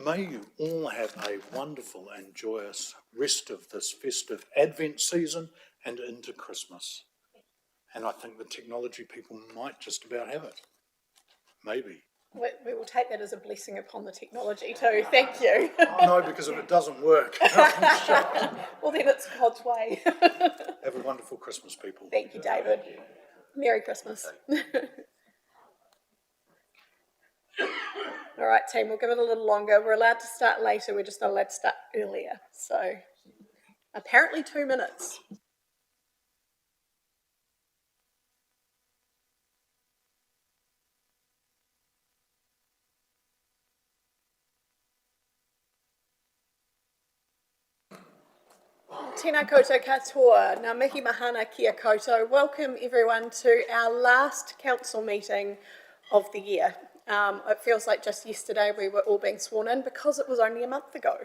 May you all have a wonderful and joyous rest of this festive Advent season and into Christmas. And I think the technology people might just about have it. Maybe. We will take that as a blessing upon the technology too. Thank you. No, because if it doesn't work, Well, then it's God's way. have a wonderful Christmas, people. Thank you, David. Merry Christmas. All right, team, we'll give it a little longer. We're allowed to start later. We're just not allowed to start earlier. So apparently 2 minutes. Tēnā koutou katoa, ngā mihi mahana kia koutou. Welcome everyone to our last council meeting of the year. It feels like just yesterday we were all being sworn in because it was only a month ago.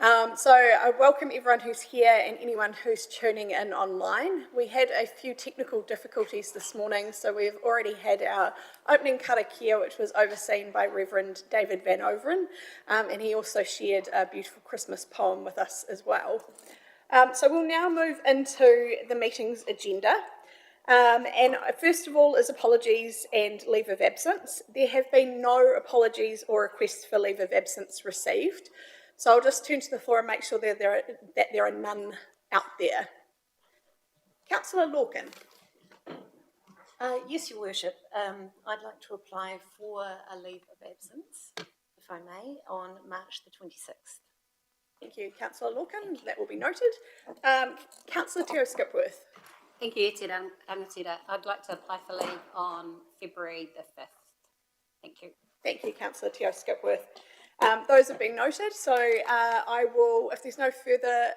So I welcome everyone who's here and anyone who's tuning in online. We had a few technical difficulties this morning, so we've already had our opening karakia, which was overseen by Reverend David Van Overen, and he also shared a beautiful Christmas poem with us as well. So we'll now move into the meeting's agenda. And first of all is apologies and leave of absence. There have been no apologies or requests for leave of absence received. So I'll just turn to the floor and make sure that there are none out there. Councillor Lorcan. Yes, Your Worship. I'd like to apply for a leave of absence, if I may, on March the 26th. Thank you, Councillor Lorcan. That will be noted. Councillor Tara Skipworth. Thank you, Tira Angatira. I'd like to apply for leave on February the 5th. Thank you. Thank you, Councillor Tara Skipworth. Those have been noted, so I will, if there's no further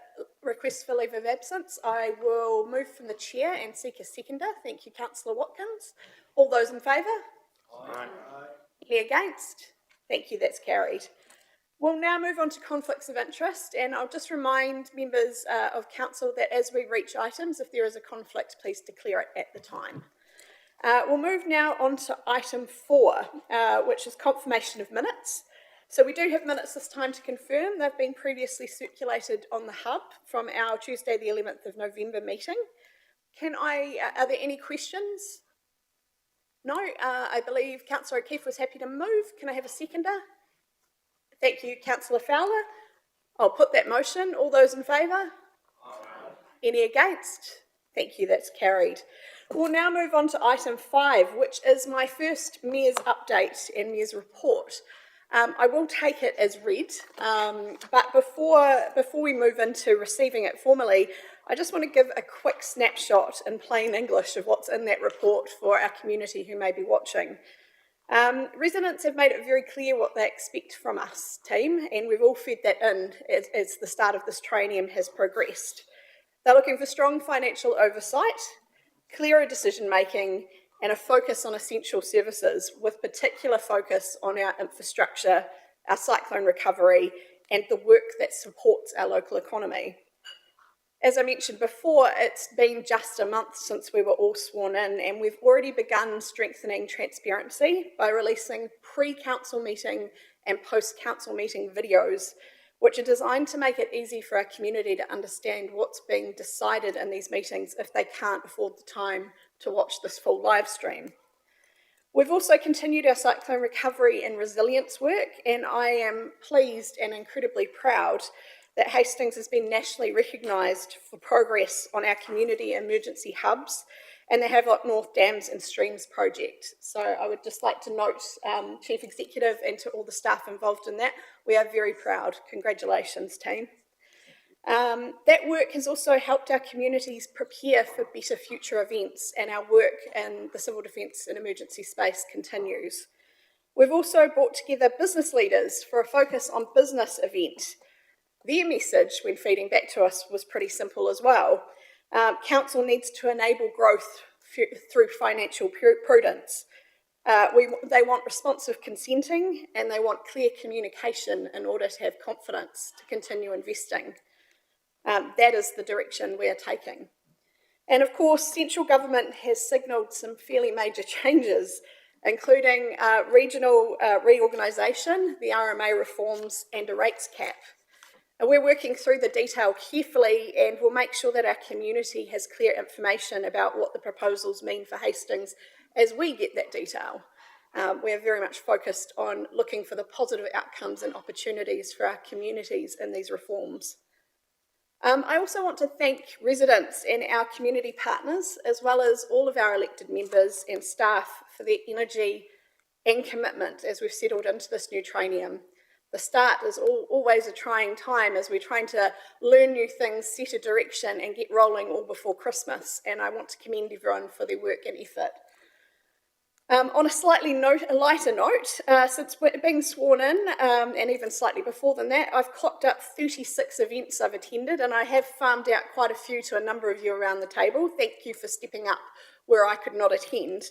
requests for leave of absence, I will move from the chair and seek a seconder. Thank you, Councillor Watkins. All those in favour? Aye. Any against? Thank you, that's carried. We'll now move on to conflicts of interest, and I'll just remind members of council that as we reach items, if there is a conflict, please declare it at the time. We'll move now on to item 4, which is confirmation of minutes. So we do have minutes this time to confirm. They've been previously circulated on the hub from our Tuesday the 11th of November meeting. Are there any questions? No, I believe Councillor O'Keefe was happy to move. Can I have a seconder? Thank you, Councillor Fowler. I'll put that motion. All those in favour? Any against? Thank you, that's carried. We'll now move on to item 5, which is my first Mayor's update and Mayor's report. I will take it as read, but before we move into receiving it formally, I just want to give a quick snapshot in plain English of what's in that report for our community who may be watching. Residents have made it very clear what they expect from us, team, and we've all fed that in as the start of this triennium has progressed. They're looking for strong financial oversight, clearer decision making, and a focus on essential services with particular focus on our infrastructure, our cyclone recovery, and the work that supports our local economy. As I mentioned before, it's been just a month since we were all sworn in, and we've already begun strengthening transparency by releasing pre-council meeting and post-council meeting videos, which are designed to make it easy for our community to understand what's being decided in these meetings if they can't afford the time to watch this full live stream. We've also continued our cyclone recovery and resilience work, and I am pleased and incredibly proud that Hastings has been nationally recognised for progress on our community emergency hubs and the Havelock North Dams and Streams project. So I would just like to note, Chief Executive and to all the staff involved in that, we are very proud. Congratulations, team. That work has also helped our communities prepare for better future events, and our work in the civil defence and emergency space continues. We've also brought together business leaders for a focus on business event. Their message when feeding back to us was pretty simple as well. Council needs to enable growth through financial prudence. They want responsive consenting, and they want clear communication in order to have confidence to continue investing. That is the direction we are taking. And of course, central government has signalled some fairly major changes including regional reorganisation, the RMA reforms and a rates cap. And we're working through the detail carefully, and we'll make sure that our community has clear information about what the proposals mean for Hastings as we get that detail. We're very much focused on looking for the positive outcomes and opportunities for our communities in these reforms. I also want to thank residents and our community partners, as well as all of our elected members and staff for their energy and commitment as we've settled into this new traineum. The start is always a trying time as we're trying to learn new things, set a direction and get rolling all before Christmas. And I want to commend everyone for their work and effort. On a slightly lighter note, since being sworn in, and even slightly before than that, I've clocked up 36 events I've attended, and I have farmed out quite a few to a number of you around the table. Thank you for stepping up where I could not attend.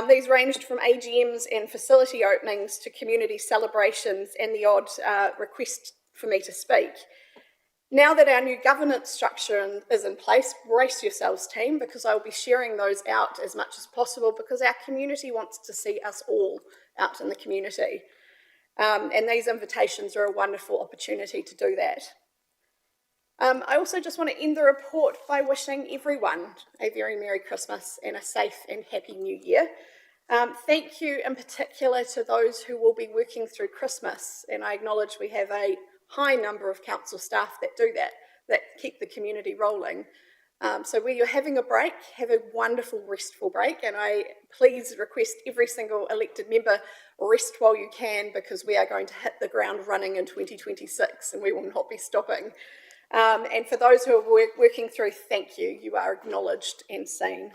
These ranged from AGMs and facility openings to community celebrations and the odd request for me to speak. Now that our new governance structure is in place, brace yourselves, team, because I will be sharing those out as much as possible because our community wants to see us all out in the community. And these invitations are a wonderful opportunity to do that. I also just want to end the report by wishing everyone a very Merry Christmas and a safe and happy New Year. Thank you in particular to those who will be working through Christmas, and I acknowledge we have a high number of council staff that do that keep the community rolling. So where you're having a break, have a wonderful restful break, and I please request every single elected member rest while you can, because we are going to hit the ground running in 2026 and we will not be stopping. And for those who are working through, thank you. You are acknowledged and seen.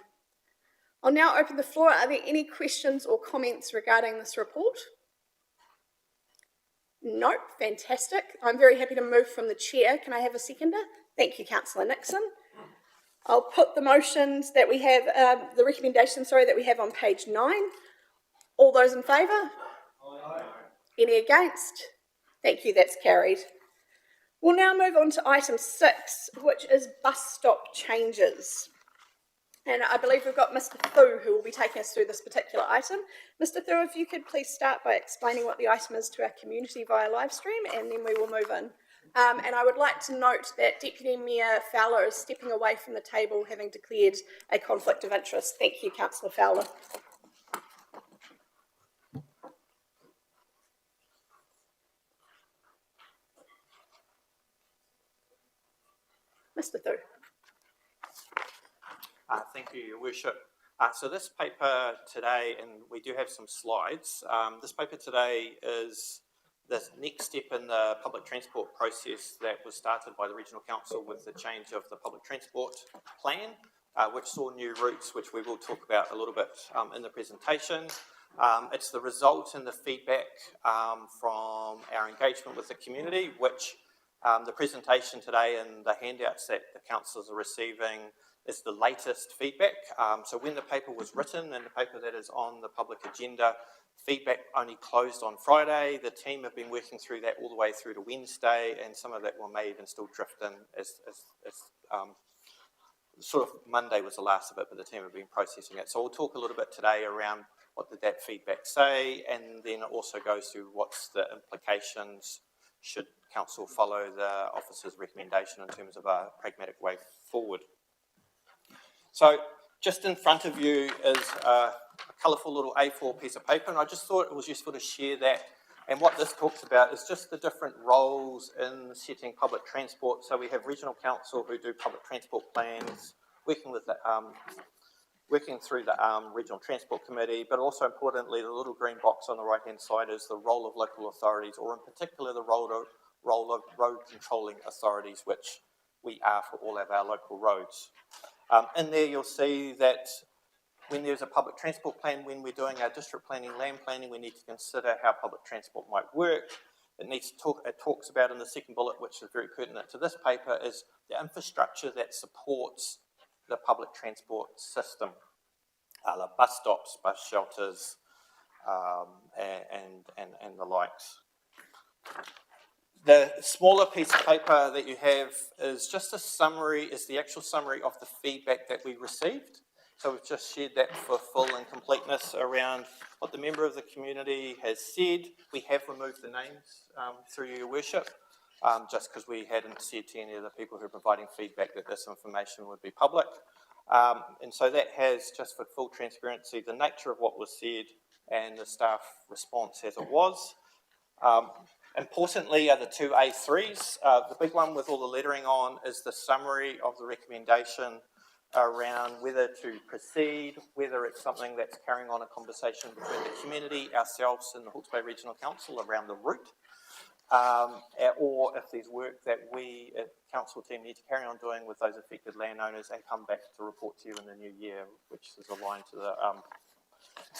I'll now open the floor. Are there any questions or comments regarding this report? Nope, fantastic. I'm very happy to move from the chair. Can I have a seconder? Thank you, Councillor Nixon. I'll put the motions that we have, the recommendations, that we have on page 9. All those in favour? Aye. Any against? Thank you, that's carried. We'll now move on to item 6, which is bus stop changes. And I believe we've got Mr. Thu who will be taking us through this particular item. Mr. Thu, if you could please start by explaining what the item is to our community via live stream, and then we will move in. And I would like to note that Deputy Mayor Fowler is stepping away from the table, having declared a conflict of interest. Thank you, Councillor Fowler. Mr. Thu. Thank you, Your Worship. So this paper today, and we do have some slides, this paper today is the next step in the public transport process that was started by the Regional Council with the change of the public transport plan, which saw new routes, which we will talk about a little bit in the presentation. It's the result and the feedback from our engagement with the community, which the presentation today and the handouts that the councillors are receiving is the latest feedback. So when the paper was written and the paper that is on the public agenda, feedback only closed on Friday. The team have been working through that all the way through to Wednesday, and some of that may even still drift in as sort of Monday was the last of it, but the team have been processing it. So we'll talk a little bit today around what did that feedback say, and then it also goes through what's the implications should council follow the officer's recommendation in terms of a pragmatic way forward. So just in front of you is a colourful little A4 piece of paper, and I just thought it was useful to share that. And what this talks about is just the different roles in setting public transport. So we have regional council who do public transport plans, working with the, working through the regional transport committee, but also importantly, the little green box on the right-hand side is the role of local authorities, or in particular the role of road controlling authorities, which we are for all of our local roads. In there you'll see that when there's a public transport plan, when we're doing our district planning, land planning, we need to consider how public transport might work. It talks about in the second bullet, which is very pertinent to this paper, is the infrastructure that supports the public transport system, bus stops, bus shelters, and the likes. The smaller piece of paper that you have is just a summary, is the actual summary of the feedback that we received. So we've just shared that for full and completeness around what the member of the community has said. We have removed the names through your worship, just because we hadn't said to any of the people who are providing feedback that this information would be public. And so that has, just for full transparency, the nature of what was said and the staff response as it was. Importantly are the two A3s. The big one with all the lettering on is the summary of the recommendation around whether to proceed, whether it's something that's carrying on a conversation between the community, ourselves and the Hawke's Bay Regional Council around the route, or if there's work that we at council team need to carry on doing with those affected landowners and come back to report to you in the new year, which is aligned to the...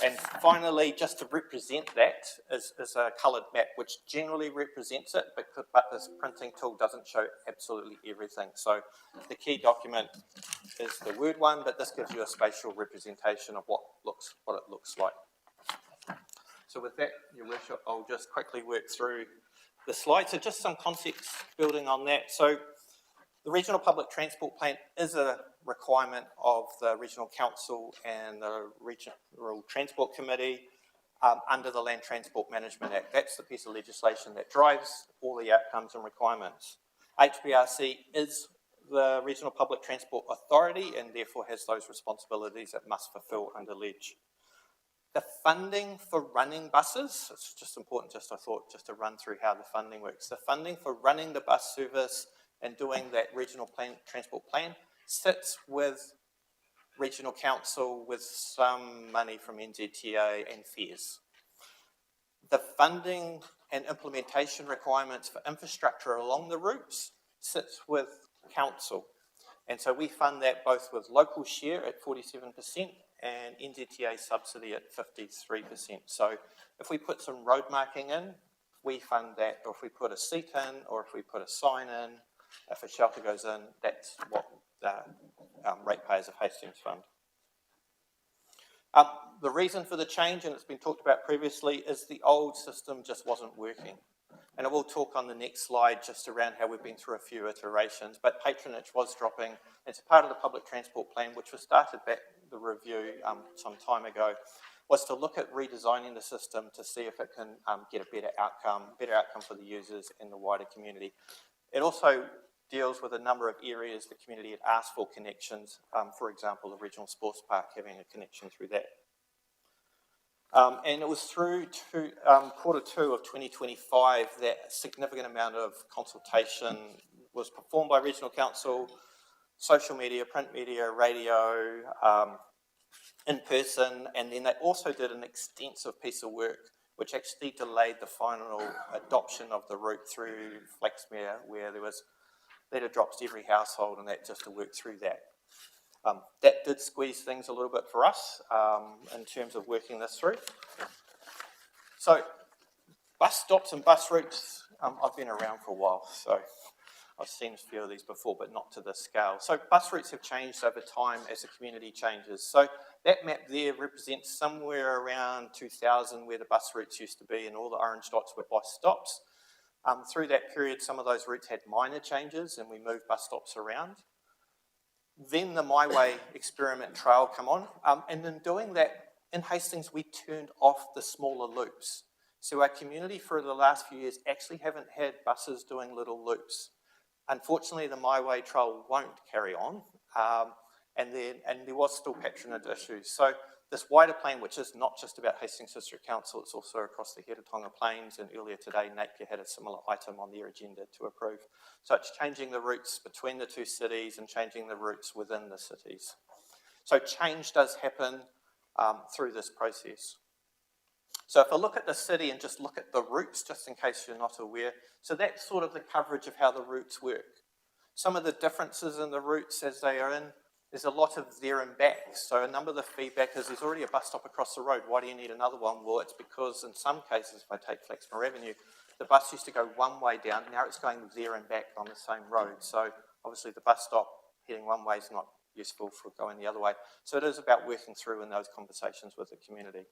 And finally, just to represent that is a coloured map, which generally represents it, but this printing tool doesn't show absolutely everything. So the key document is the Word one, but this gives you a spatial representation of what it looks like. So with that, Your Worship, I'll just quickly work through the slide. So just some context building on that. So the Regional Public Transport Plan is a requirement of the Regional Council and the Regional Transport Committee under the Land Transport Management Act. That's the piece of legislation that drives all the outcomes and requirements. HPRC is the Regional Public Transport Authority and therefore has those responsibilities it must fulfil under LEG. The funding for running buses, it's just important, I thought, to run through how the funding works. The funding for running the bus service and doing that regional transport plan sits with Regional Council with some money from NZTA and FARES. The funding and implementation requirements for infrastructure along the routes sits with Council. And so we fund that both with local share at 47% and NZTA subsidy at 53%. So if we put some road marking in, we fund that, or if we put a seat in, or if we put a sign in, if a shelter goes in, that's what the ratepayers of Hastings fund. The reason for the change, and it's been talked about previously, is the old system just wasn't working. And I will talk on the next slide just around how we've been through a few iterations, but patronage was dropping. It's part of the public transport plan, which was started back the review some time ago, was to look at redesigning the system to see if it can get a better outcome for the users and the wider community. It also deals with a number of areas the community had asked for connections, for example, the regional sports park having a connection through that. And it was through to quarter two of 2025 that a significant amount of consultation was performed by Regional Council, social media, print media, radio, in person, and then they also did an extensive piece of work which actually delayed the final adoption of the route through Flaxmere, where there was letter drops to every household and that just to work through that. That did squeeze things a little bit for us in terms of working this through. So bus stops and bus routes, I've been around for a while, so I've seen a few of these before, but not to this scale. So bus routes have changed over time as the community changes. So that map there represents somewhere around 2000 where the bus routes used to be, and all the orange dots were bus stops. Through that period, some of those routes had minor changes and we moved bus stops around. Then the My Way experiment trail come on, and in doing that, in Hastings, we turned off the smaller loops. So our community for the last few years actually haven't had buses doing little loops. Unfortunately, the My Way trail won't carry on, and there was still patronage issues. So this wider plan, which is not just about Hastings District Council, it's also across the Heretatonga Plains, and earlier today, Napier had a similar item on their agenda to approve. So it's changing the routes between the two cities and changing the routes within the cities. So change does happen through this process. So if I look at the city and just look at the routes, just in case you're not aware, so that's sort of the coverage of how the routes work. Some of the differences in the routes as they are in, there's a lot of there and back. So a number of the feedback is there's already a bus stop across the road. Why do you need another one? Well, it's because in some cases, if I take Flaxmere Avenue, the bus used to go one way down. Now it's going there and back on the same road. So obviously the bus stop heading one way is not useful for going the other way. So it is about working through in those conversations with the community.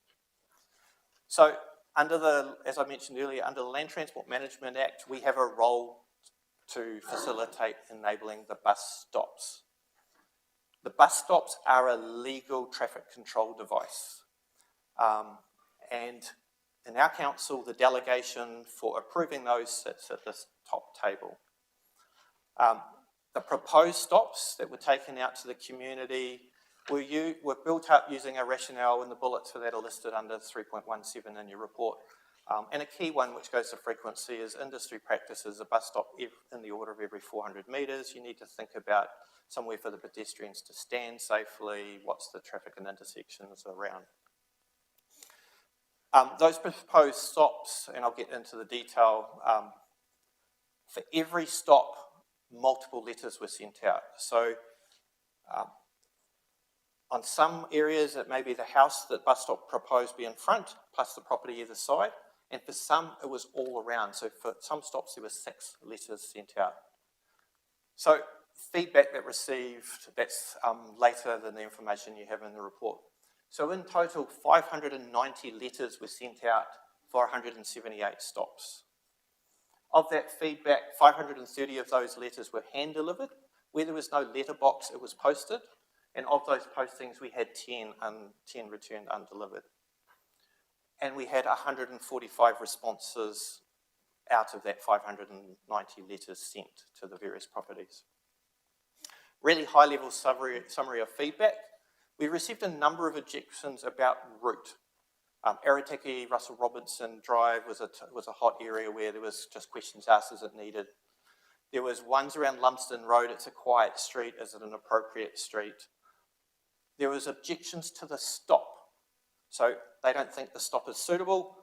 So under the, as I mentioned earlier, under the Land Transport Management Act, we have a role to facilitate enabling the bus stops. The bus stops are a legal traffic control device. And in our council, the delegation for approving those sits at this top table. The proposed stops that were taken out to the community were built up using a rationale, and the bullets for that are listed under 3.17 in your report. And a key one which goes to frequency is industry practices. A bus stop in the order of every 400 metres. You need to think about somewhere for the pedestrians to stand safely, what's the traffic and intersections around. Those proposed stops, and I'll get into the detail, for every stop, multiple letters were sent out. So on some areas, it may be the house that bus stop proposed be in front, plus the property either side. And for some, it was all around. So for some stops, there were 6 letters sent out. So feedback that received, that's later than the information you have in the report. So in total, 590 letters were sent out for 178 stops. Of that feedback, 530 of those letters were hand-delivered. Where there was no letterbox, it was posted. And of those postings, we had 10 returned undelivered. And we had 145 responses out of that 590 letters sent to the various properties. Really high-level summary of feedback. We received a number of objections about route. Arataki Russell Robinson Drive was a hot area where there was just questions asked, is it needed? There was ones around Lumsden Road, it's a quiet street, is it an appropriate street? There was objections to the stop. So they don't think the stop is suitable.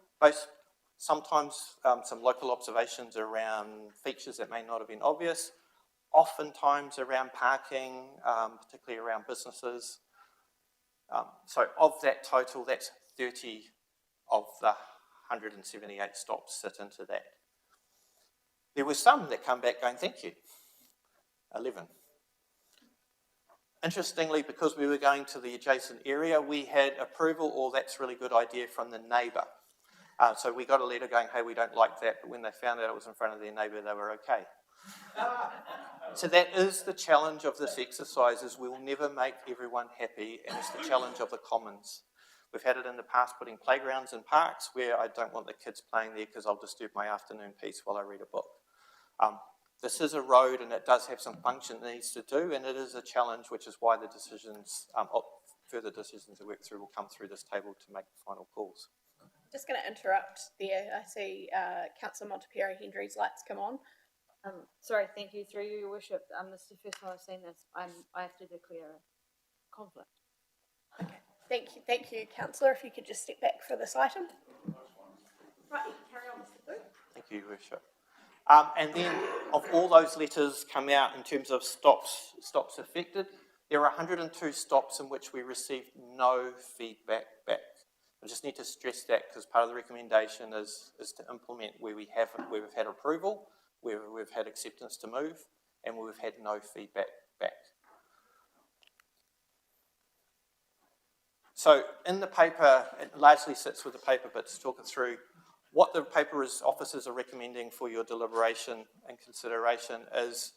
Sometimes some local observations around features that may not have been obvious, oftentimes around parking, particularly around businesses. So of that total, that's 30 of the 178 stops sit into that. There were some that come back going, thank you, 11. Interestingly, because we were going to the adjacent area, we had approval, or that's a really good idea, from the neighbour. So we got a letter going, hey, we don't like that, but when they found out it was in front of their neighbour, they were okay. So that is the challenge of this exercise, is we will never make everyone happy, and it's the challenge of the commons. We've had it in the past putting playgrounds in parks where I don't want the kids playing there because I'll disturb my afternoon peace while I read a book. This is a road and it does have some function it needs to do, and it is a challenge, which is why the decisions, further decisions to work through will come through this table to make the final calls. Just going to interrupt there. I see Councillor Montepero Henry's lights come on. Sorry, thank you. Through you, Your Worship. This is the first time I've seen this. I have to declare a conflict. Okay, thank you, Councillor. If you could just step back for this item. Right, you can carry on, Mr. Booth. Thank you, Your Worship. And then of all those letters come out in terms of stops affected, there are 102 stops in which we received no feedback back. I just need to stress that because part of the recommendation is to implement where we've had approval, where we've had acceptance to move, and where we've had no feedback back. So in the paper, it largely sits with the paper, but to talk it through, what the paper's officers are recommending for your deliberation and consideration is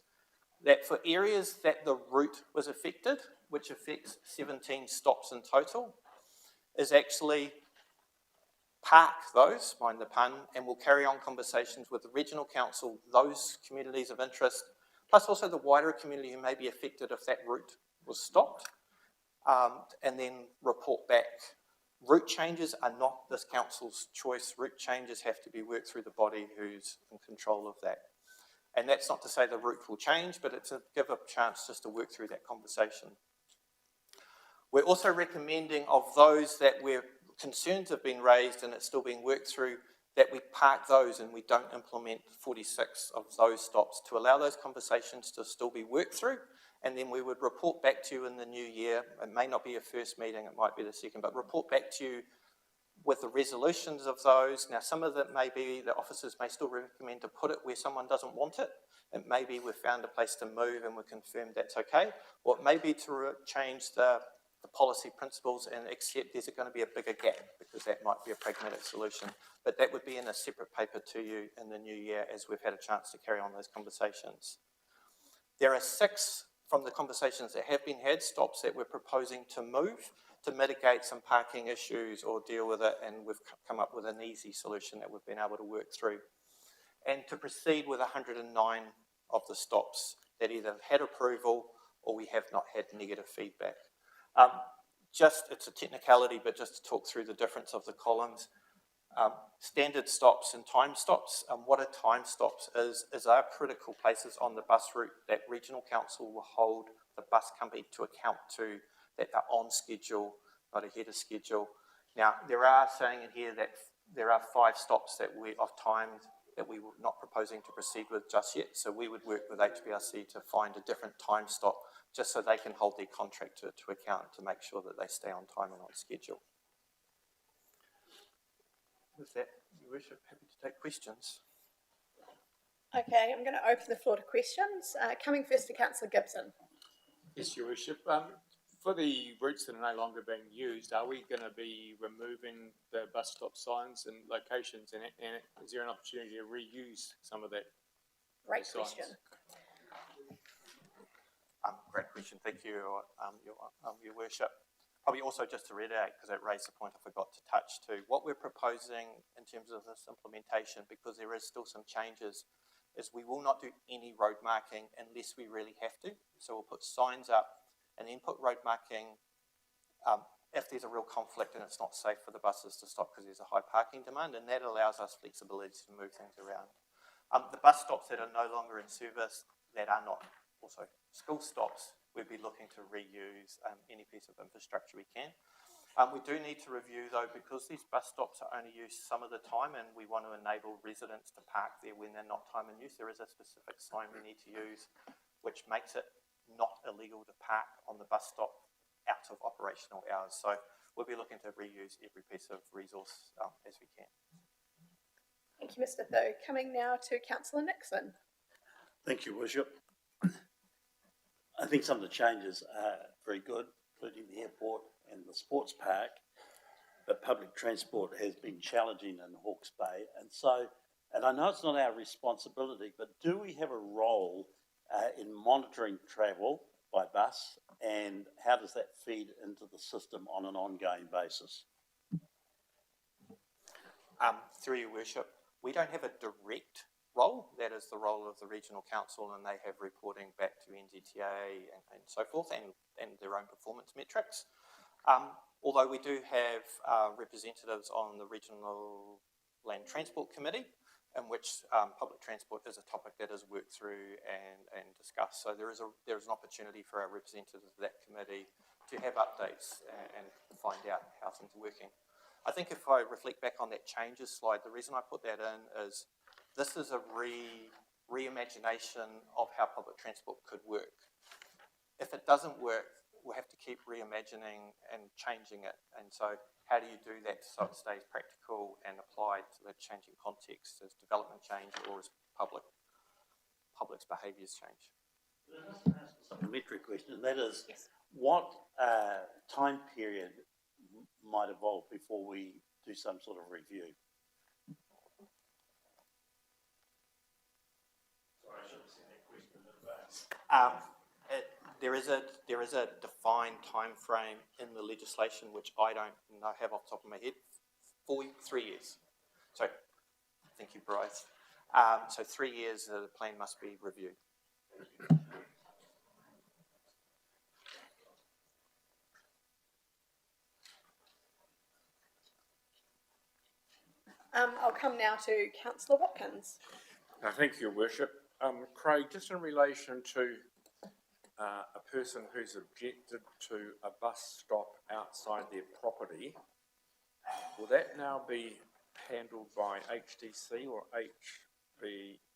that for areas that the route was affected, which affects 17 stops in total, is actually park those, mind the pun, and we'll carry on conversations with the regional council, those communities of interest, plus also the wider community who may be affected if that route was stopped, and then report back. Route changes are not this council's choice. Route changes have to be worked through the body who's in control of that. And that's not to say the route will change, but it's to give a chance just to work through that conversation. We're also recommending of those that where concerns have been raised and it's still being worked through, that we park those and we don't implement 46 of those stops to allow those conversations to still be worked through. And then we would report back to you in the new year. It may not be a first meeting, it might be the second, but report back to you with the resolutions of those. Now, some of that may be the officers may still recommend to put it where someone doesn't want it. It may be we've found a place to move and we're confirmed that's okay. Or it may be to change the policy principles and accept there's going to be a bigger gap because that might be a pragmatic solution. But that would be in a separate paper to you in the new year as we've had a chance to carry on those conversations. There are 6 from the conversations that have been had, stops that we're proposing to move to mitigate some parking issues or deal with it, and we've come up with an easy solution that we've been able to work through. And to proceed with 109 of the stops that either have had approval or we have not had negative feedback. It's a technicality, but just to talk through the difference of the columns. Standard stops and time stops. What are time stops is our critical places on the bus route that regional council will hold the bus company to account to, that they're on schedule, not ahead of schedule. Now, there are saying in here that there are 5 stops that we were not proposing to proceed with just yet. So we would work with HBRC to find a different time stop, just so they can hold their contractor to account to make sure that they stay on time and on schedule. With that, Your Worship, happy to take questions. Okay, I'm going to open the floor to questions. Coming first to Councillor Gibson. Yes, Your Worship. For the routes that are no longer being used, are we going to be removing the bus stop signs and locations, and is there an opportunity to reuse some of that? Great Signs. question. Great question, thank you, Your Worship. Probably also just to reiterate, because it raised a point I forgot to touch to, what we're proposing in terms of this implementation, because there is still some changes, is we will not do any road marking unless we really have to. So we'll put signs up and then put road marking if there's a real conflict and it's not safe for the buses to stop because there's a high parking demand, and that allows us flexibility to move things around. The bus stops that are no longer in service, that are not also school stops, we'd be looking to reuse any piece of infrastructure we can. We do need to review though, because these bus stops are only used some of the time and we want to enable residents to park there when they're not time in use. There is a specific sign we need to use which makes it not illegal to park on the bus stop out of operational hours. So we'll be looking to reuse every piece of resource as we can. Thank you, Mr. Thu. Coming now to Councillor Nixon. Thank you, Worship. I think some of the changes are very good, including the airport and the sports park, but public transport has been challenging in Hawke's Bay. And I know it's not our responsibility, but do we have a role in monitoring travel by bus, and how does that feed into the system on an ongoing basis? Through Your Worship, we don't have a direct role. That is the role of the Regional Council, and they have reporting back to NZTA and so forth, and their own performance metrics. Although we do have representatives on the Regional Land Transport Committee, in which public transport is a topic that is worked through and discussed. So there is an opportunity for our representatives of that committee to have updates and find out how things are working. I think if I reflect back on that changes slide, the reason I put that in is this is a reimagination of how public transport could work. If it doesn't work, we'll have to keep reimagining and changing it. And so how do you do that so it stays practical and applied to the changing context as development change or as public's behaviours change? Can I just ask a supplementary question, and that is, what time period might evolve before we do some sort of review? Sorry, I should have seen that question in advance. There is a defined time frame in the legislation which I don't have off the top of my head. 3 years. So, thank you, Bryce. So 3 years the plan must be reviewed. I'll come now to Councillor Watkins. Thank you, Your Worship. Craig, just in relation to a person who's objected to a bus stop outside their property, will that now be handled by HDC or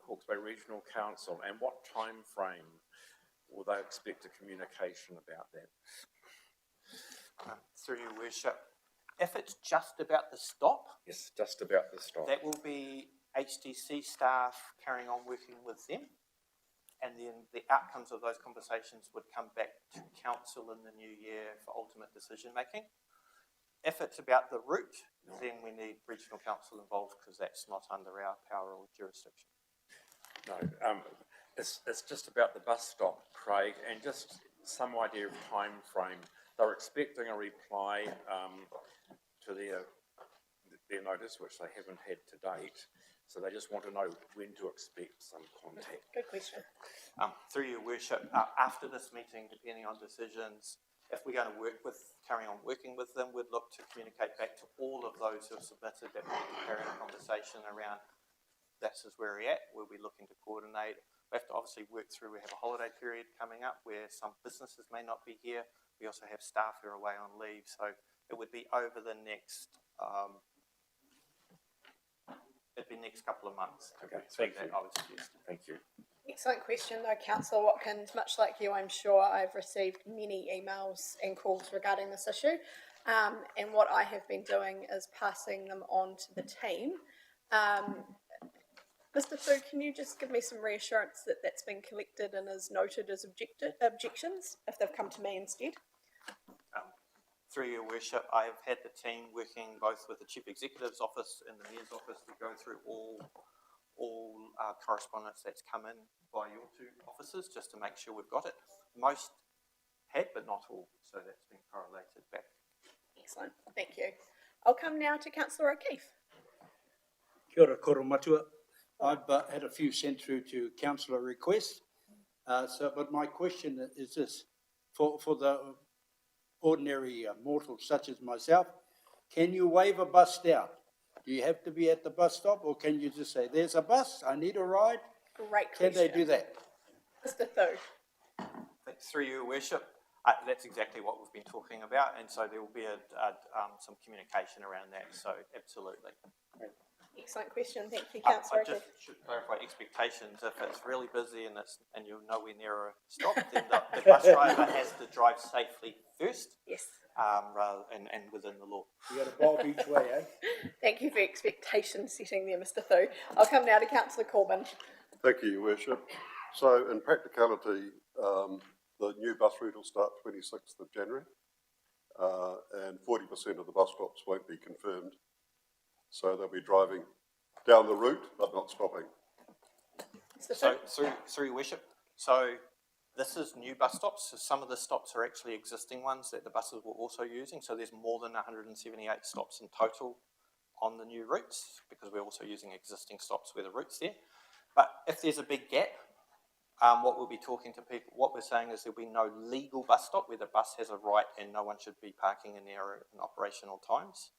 Hawke's Bay Regional Council, and what time frame will they expect a communication about that? Through Your Worship, if it's just about the stop, Yes, just about the stop. that will be HDC staff carrying on working with them, and then the outcomes of those conversations would come back to council in the new year for ultimate decision making. If it's about the route, then we need regional council involved because that's not under our power or jurisdiction. No, it's just about the bus stop, Craig, and just some idea of time frame. They're expecting a reply to their notice, which they haven't had to date. So they just want to know when to expect some contact. Good question. Through your worship, after this meeting, depending on decisions, if we're going to carry on working with them, we'd look to communicate back to all of those who have submitted that we need to carry a conversation around this is where we're at, we'll be looking to coordinate. We have to obviously work through, we have a holiday period coming up where some businesses may not be here. We also have staff who are away on leave, so it would be over the next, it'd be next couple of months. Okay, Thank thank you. I would suggest. Thank you. Excellent question though, Councillor Watkins. Much like you, I'm sure I've received many emails and calls regarding this issue. And what I have been doing is passing them on to the team. Mr. Fu, can you just give me some reassurance that that's been collected and is noted as objections, if they've come to me instead? Through your worship, I have had the team working both with the Chief Executive's office and the Mayor's office to go through all correspondence that's come in by your two offices, just to make sure we've got it. Most had, but not all, so that's been correlated back. Excellent, thank you. I'll come now to Councillor O'Keefe. Kia ora koro matua. I've had a few sent through to councillor requests. But my question is this, for the ordinary mortals such as myself, can you waive a bus down? Do you have to be at the bus stop, or can you just say, there's a bus, I need a ride? Great Can question. they do that? Mr. Thu. Through your worship, that's exactly what we've been talking about, and so there will be some communication around that, so absolutely. Excellent question, thank you, I Councillor just O'Keefe. should clarify expectations. If it's really busy and you're nowhere near a stop, then the bus driver has to drive safely first, Yes, rather and within the law. You got a bob each way, eh? thank you for expectation setting there, Mr. Thu. I'll come now to Councillor Corbyn. Thank you, Your Worship. So in practicality, the new bus route will start 26th of January, and 40% of the bus stops won't be confirmed. So they'll be driving down the route, but not stopping. Mr. So Thu. through your worship, so this is new bus stops. So some of the stops are actually existing ones that the buses were also using. So there's more than 178 stops in total on the new routes, because we're also using existing stops where the route's there. But if there's a big gap, what we'll be talking to people, what we're saying is there'll be no legal bus stop where the bus has a right and no one should be parking in there in operational times.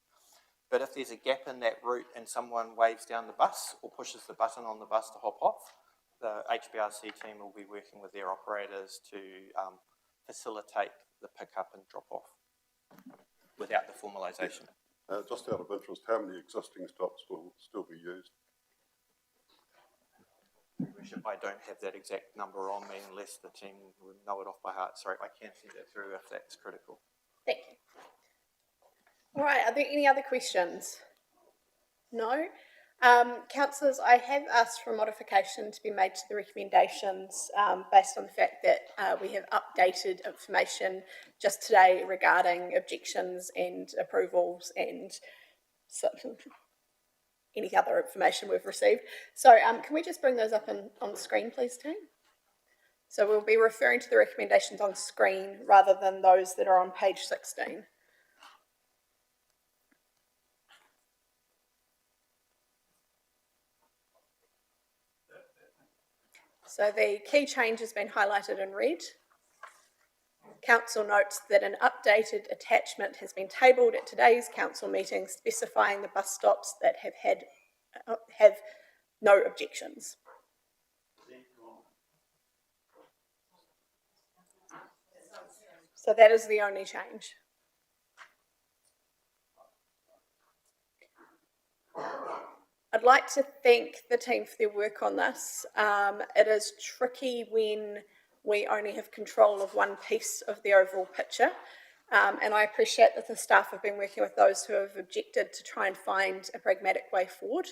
But if there's a gap in that route and someone waves down the bus or pushes the button on the bus to hop off, the HBRC team will be working with their operators to facilitate the pick-up and drop-off without the formalisation. Just out of interest, how many existing stops will still be used? Worship, I don't have that exact number on me unless the team would know it off by heart. Sorry, I can send that through if that's critical. Thank you. All right, are there any other questions? No? Councillors, I have asked for a modification to be made to the recommendations based on the fact that we have updated information just today regarding objections and approvals and any other information we've received. So can we just bring those up on screen, please, team? So we'll be referring to the recommendations on screen rather than those that are on page 16. So the key change has been highlighted in red. Council notes that an updated attachment has been tabled at today's council meeting specifying the bus stops that have no objections. So that is the only change. I'd like to thank the team for their work on this. It is tricky when we only have control of one piece of the overall picture. And I appreciate that the staff have been working with those who have objected to try and find a pragmatic way forward.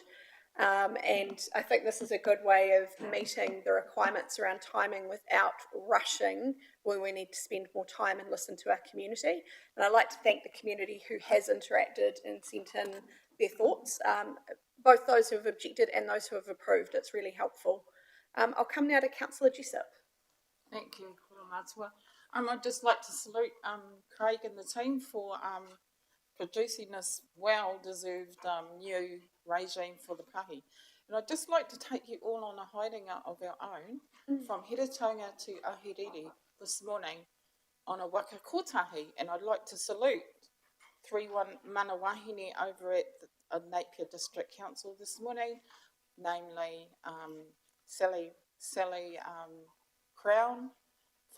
And I think this is a good way of meeting the requirements around timing without rushing where we need to spend more time and listen to our community. And I'd like to thank the community who has interacted and sent in their thoughts, both those who have objected and those who have approved. It's really helpful. I'll come now to Councillor Jessup. Thank you, Kura Matua. I'd just like to salute, Craig and the team for, producing this well-deserved, new regime for the pahi. And I'd just like to take you all on a hiding out of our own from Hiratonga to Ahiriri this morning on a waka kotahi. And I'd like to salute 3-1 Manawahine over at the Napier District Council this morning, namely, Sally, Crown,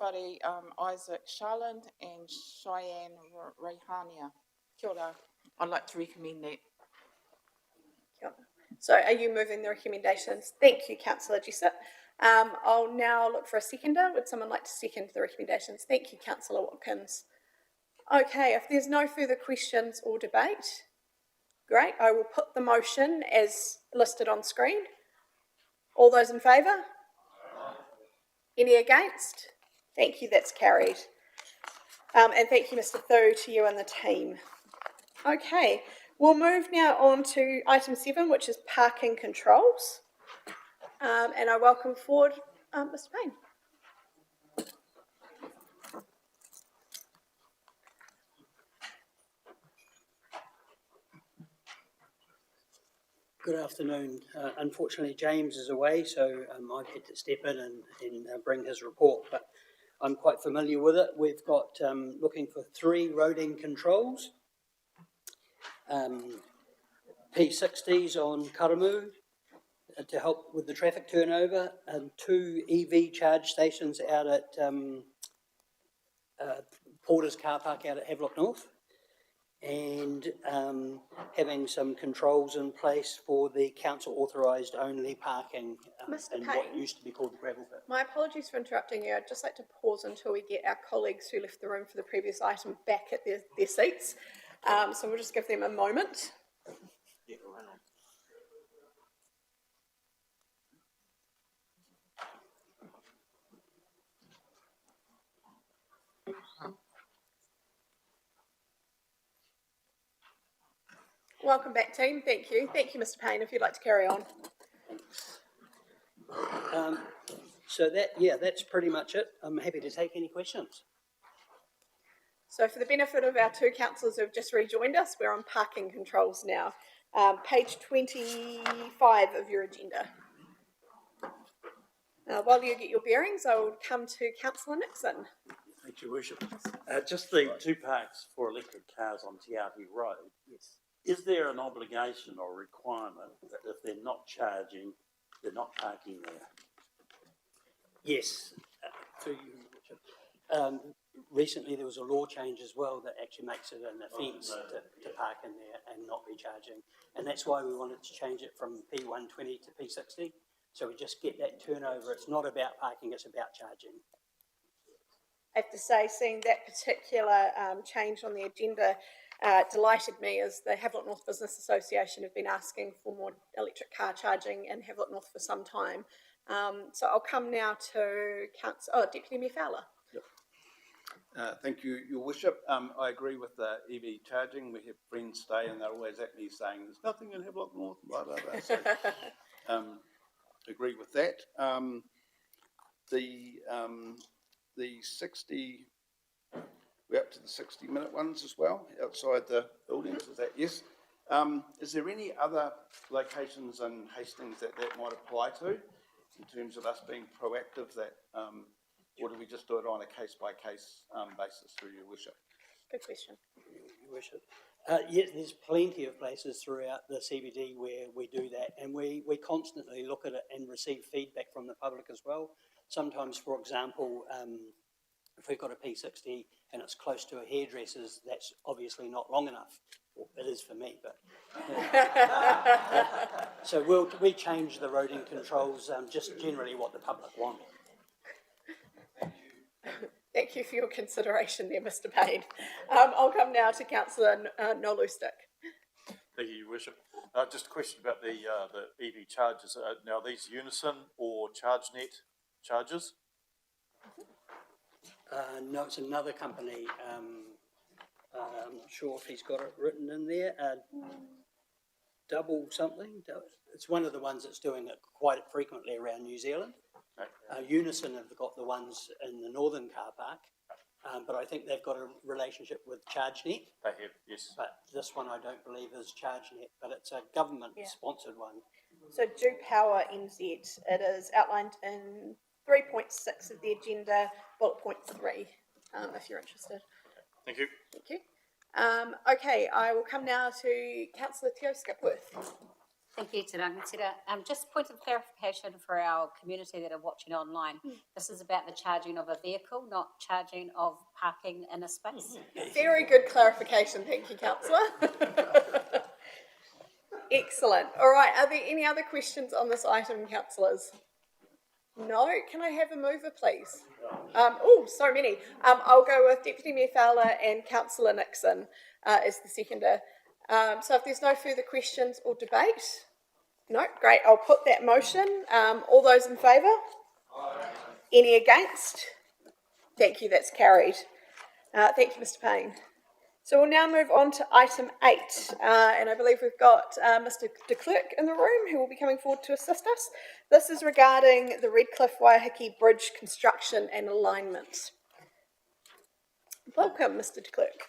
Whare Isaac Sharland and Cheyenne Rehania. Kia ora. I'd like to recommend that. Kia ora. So are you moving the recommendations? Thank you, Councillor Jessup. I'll now look for a seconder. Would someone like to second the recommendations? Thank you, Councillor Watkins. Okay, if there's no further questions or debate, great. I will put the motion as listed on screen. All those in favour? Any against? Thank you, that's carried. And thank you, Mr. Thu, to you and the team. Okay, we'll move now on to item 7, which is parking controls. And I welcome forward Mr. Payne. Good afternoon. Unfortunately, James is away, so I've had to step in and bring his report, but I'm quite familiar with it. We've got looking for 3 roading controls, P60s on Karamu to help with the traffic turnover, and 2 EV charge stations out at Porter's car park out at Havelock North, and having some controls in place for the council authorised only parking in what used to be called the gravel pit. My apologies for interrupting you. I'd just like to pause until we get our colleagues who left the room for the previous item back at their seats. So we'll just give them a moment. Welcome back, team. Thank you. Thank you, Mr. Payne, if you'd like to carry on. So that's pretty much it. I'm happy to take any questions. So for the benefit of our 2 councillors who have just rejoined us, we're on parking controls now. Page 25 of your agenda. While you get your bearings, I will come to Councillor Nixon. Thank you, Worship. Just the 2 parks for electric cars on Te Ahi Road. Yes. Is there an obligation or requirement that if they're not charging, they're not parking there? Yes. Through you, Richard. Recently there was a law change as well that actually makes it an offence to park in there and not be charging. And that's why we wanted to change it from P120 to P60. So we just get that turnover. It's not about parking, it's about charging. I have to say, seeing that particular change on the agenda delighted me, as the Havelock North Business Association have been asking for more electric car charging in Havelock North for some time. So I'll come now to Deputy Mayor Fowler. Yep. Thank you, Your Worship. I agree with the EV charging. We have friends stay and they're always at me saying there's nothing in Havelock North, blah, blah, blah. So, agree with that. The 60, we're up to the 60-minute ones as well, outside the buildings, is that yes? Is there any other locations in Hastings that might apply to, in terms of us being proactive, that, or do we just do it on a case-by-case basis, through Your Worship? Good question. Your Worship. Yes, there's plenty of places throughout the CBD where we do that, and we constantly look at it and receive feedback from the public as well. Sometimes, for example, if we've got a P60 and it's close to a hairdresser's, that's obviously not long enough. Well, it is for me, but... So we change the roading controls, just generally what the public want. Thank you for your consideration there, Mr. Payne. I'll come now to Councillor Nolustick. Thank you, Your Worship. Just a question about the EV chargers. Now, are these Unison or ChargeNet chargers? No, it's another company. I'm not sure if he's got it written in there. Double something. It's one of the ones that's doing it quite frequently around New Zealand. Unison have got the ones in the northern car park, but I think they've got a relationship with ChargeNet. They have, yes. But this one I don't believe is ChargeNet, but it's a government-sponsored one. So Due Power NZ, it is outlined in 3.6 of the agenda, bullet point 3, if you're interested. Thank you. Thank you. Okay, I will come now to Councillor Teo Skipworth. Thank you, Te Rangatira. Just point of clarification for our community that are watching online. This is about the charging of a vehicle, not charging of parking in a space. Very good clarification, thank you, Councillor. Excellent. All right, are there any other questions on this item, councillors? No? Can I have a mover, please? Oh, so many. I'll go with Deputy Mayor Fowler and Councillor Nixon as the seconder. So if there's no further questions or debate, no, great. I'll put that motion. All those in favour? Any against? Thank you, that's carried. Thank you, Mr. Payne. So we'll now move on to item 8, and I believe we've got Mr. de Klerk in the room who will be coming forward to assist us. This is regarding the Redcliffe Waiheke Bridge construction and alignment. Welcome, Mr. de Klerk.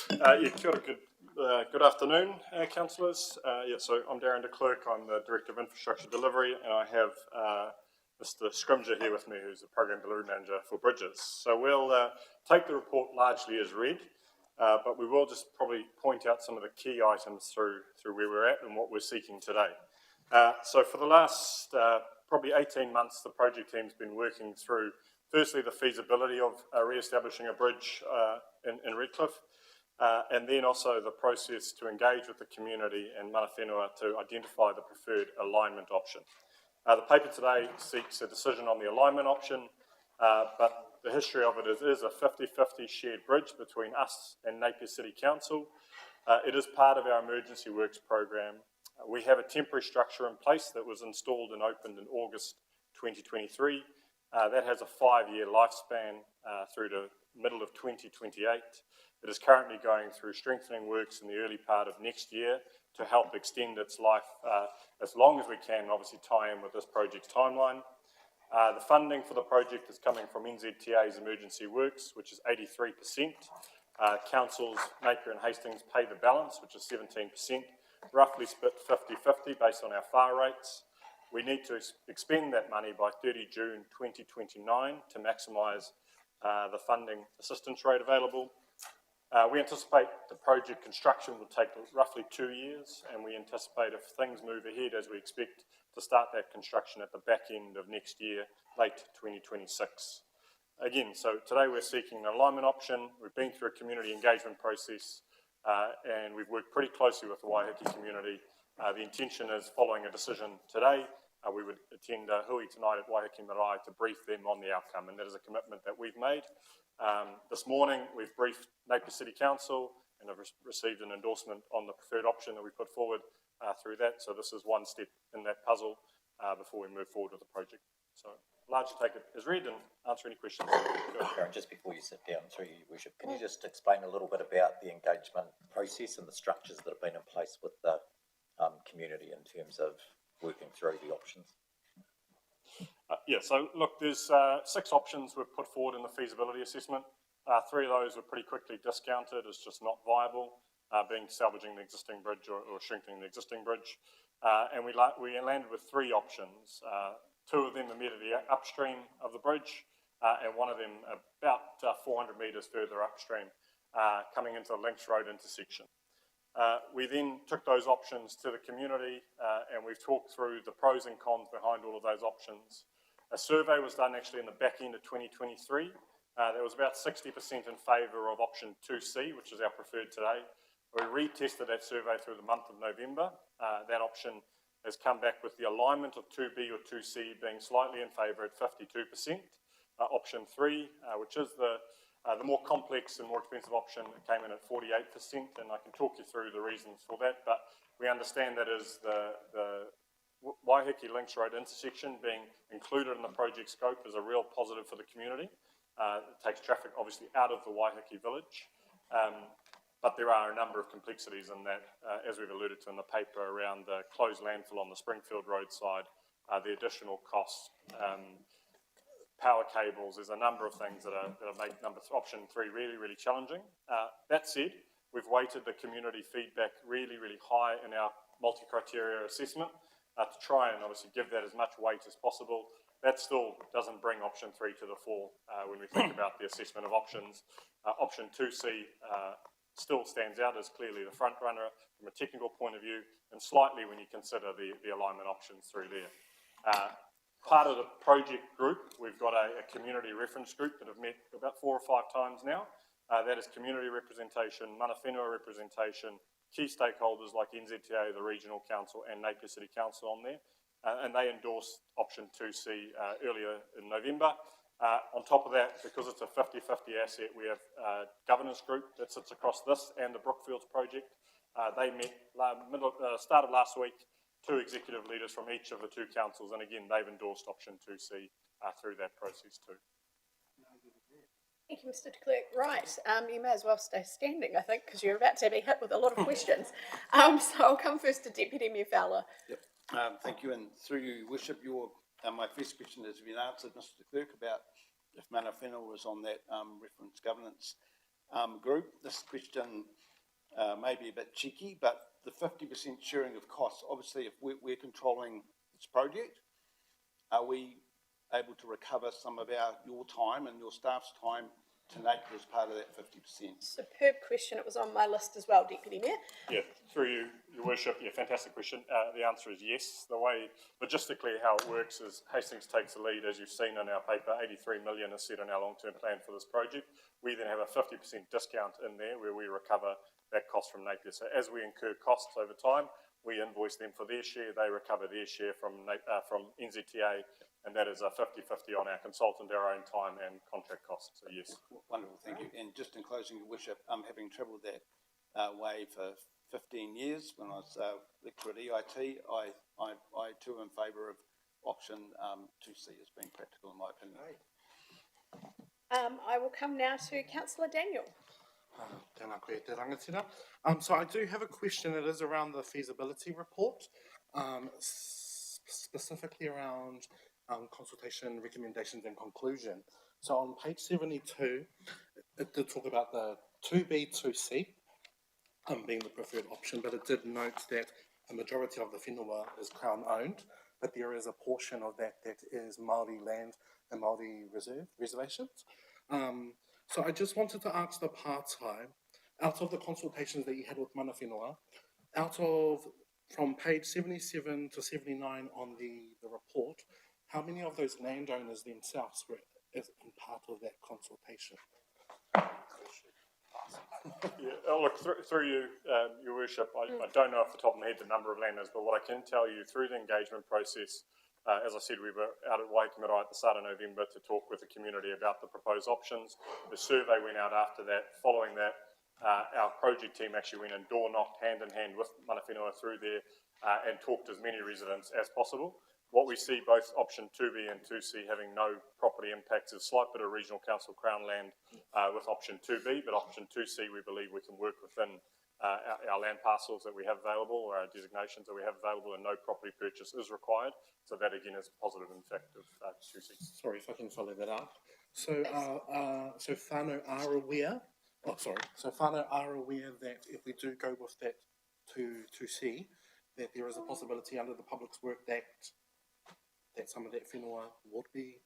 Kia ora, good afternoon, councillors. So I'm Darren de Klerk, I'm the Director of Infrastructure Delivery, and I have Mr. Scrimger here with me, who's the Program Delivery Manager for Bridges. So we'll take the report largely as read, but we will just probably point out some of the key items through where we're at and what we're seeking today. So for the last probably 18 months, the project team's been working through, firstly, the feasibility of re-establishing a bridge in Redcliffe, and then also the process to engage with the community and mana whenua to identify the preferred alignment option. The paper today seeks a decision on the alignment option, but the history of it is a 50-50 shared bridge between us and Napier City Council. It is part of our emergency works program. We have a temporary structure in place that was installed and opened in August 2023. That has a 5-year lifespan through to middle of 2028. It is currently going through strengthening works in the early part of next year to help extend its life as long as we can, obviously tie in with this project's timeline. The funding for the project is coming from NZTA's emergency works, which is 83%. Councils, Napier and Hastings pay the balance, which is 17%, roughly split 50-50 based on our FAR rates. We need to expend that money by 30 June 2029 to maximise the funding assistance rate available. We anticipate the project construction will take roughly 2 years, and we anticipate if things move ahead as we expect to start that construction at the back end of next year, late 2026. Again, so today we're seeking an alignment option. We've been through a community engagement process, and we've worked pretty closely with the Waiheke community. The intention is, following a decision today, we would attend hui tonight at Waiheke Marae to brief them on the outcome, and that is a commitment that we've made. This morning, we've briefed Napier City Council and have received an endorsement on the preferred option that we put forward through that. So this is one step in that puzzle before we move forward with the project. So largely take it as read and answer any questions. Darren, just before you sit down, through you, Worship, can you just explain a little bit about the engagement process and the structures that have been in place with the community in terms of working through the options? So look, there's 6 options we've put forward in the feasibility assessment. 3 of those were pretty quickly discounted as just not viable, being salvaging the existing bridge or shrinking the existing bridge. And we landed with 3 options. 2 of them immediately upstream of the bridge, and one of them about 400 metres further upstream, coming into the Links Road intersection. We then took those options to the community, and we've talked through the pros and cons behind all of those options. A survey was done actually in the back end of 2023. There was about 60% in favour of option 2C, which is our preferred today. We retested that survey through the month of November. That option has come back with the alignment of 2B or 2C being slightly in favour at 52%. Option 3, which is the more complex and more expensive option, came in at 48%, and I can talk you through the reasons for that, but we understand that as the Waiheke Links Road intersection being included in the project scope is a real positive for the community. It takes traffic obviously out of the Waiheke village, but there are a number of complexities in that, as we've alluded to in the paper, around the closed landfill on the Springfield roadside, the additional costs, power cables. There's a number of things that make option 3 really, really challenging. That said, we've weighted the community feedback really, really high in our multi-criteria assessment to try and obviously give that as much weight as possible. That still doesn't bring option 3 to the fore when we think about the assessment of options. Option 2C still stands out as clearly the front runner from a technical point of view, and slightly when you consider the alignment options through there. Part of the project group, we've got a community reference group that have met about 4 or 5 times now. That is community representation, mana whenua representation, key stakeholders like NZTA, the Regional Council and Napier City Council on there. And they endorsed option 2C earlier in November. On top of that, because it's a 50-50 asset, we have a governance group that sits across this and the Brookfields project. They met start of last week, 2 executive leaders from each of the 2 councils, and again, they've endorsed option 2C through that process too. Thank you, Mr de Klerk. Right, you may as well stay standing, I think, because you're about to be hit with a lot of questions. So I'll come first to Deputy Mayor Fowler. Yep. Thank you, and through you, Worship, my first question has been answered, Mr de Klerk, about if mana whenua was on that reference governance group. This question may be a bit cheeky, but the 50% sharing of costs, obviously if we're controlling this project, are we able to recover some of your time and your staff's time to Napier as part of that 50%? Superb question. It was on my list as well, Deputy Mayor. Yeah, through you, Your Worship, yeah, fantastic question. The answer is yes. The way, logistically, how it works is Hastings takes the lead, as you've seen in our paper. 83 million is set in our long-term plan for this project. We then have a 50% discount in there where we recover that cost from Napier. So as we incur costs over time, we invoice them for their share, they recover their share from NZTA, and that is a 50-50 on our consultant, our own time and contract costs, so yes. Wonderful, thank you. And just in closing, Your Worship, having travelled that way for 15 years when I was lecturer at EIT, I too am in favour of option 2C as being practical in my opinion. I will come now to Councillor Daniel. Tēnā koe te rangatira. So I do have a question that is around the feasibility report, specifically around consultation, recommendations and conclusion. So on page 72, it did talk about the 2B, 2C being the preferred option, but it did note that a majority of the whenua is Crown owned, but there is a portion of that that is Māori land and Māori reservations. So I just wanted to ask the part-time, out of the consultations that you had with mana whenua, from page 77 to 79 on the report, how many of those landowners themselves were in part of that consultation? Yeah, look, through you, Your Worship, I don't know off the top of my head the number of landowners, but what I can tell you through the engagement process, as I said, we were out at Waikimara at the start of November to talk with the community about the proposed options. The survey went out after that. Following that, our project team actually went and door knocked hand in hand with mana whenua through there and talked to as many residents as possible. What we see, both option 2B and 2C having no property impacts, is a slight bit of regional council crown land with option 2B, but option 2C we believe we can work within our land parcels that we have available or our designations that we have available, and no property purchase is required. So that again is positive in fact of 2C. Sorry if I can follow that up. So so whānau are aware, so whānau are aware that if we do go with that 2C, that there is a possibility under the Public Works Act that some of that whenua would be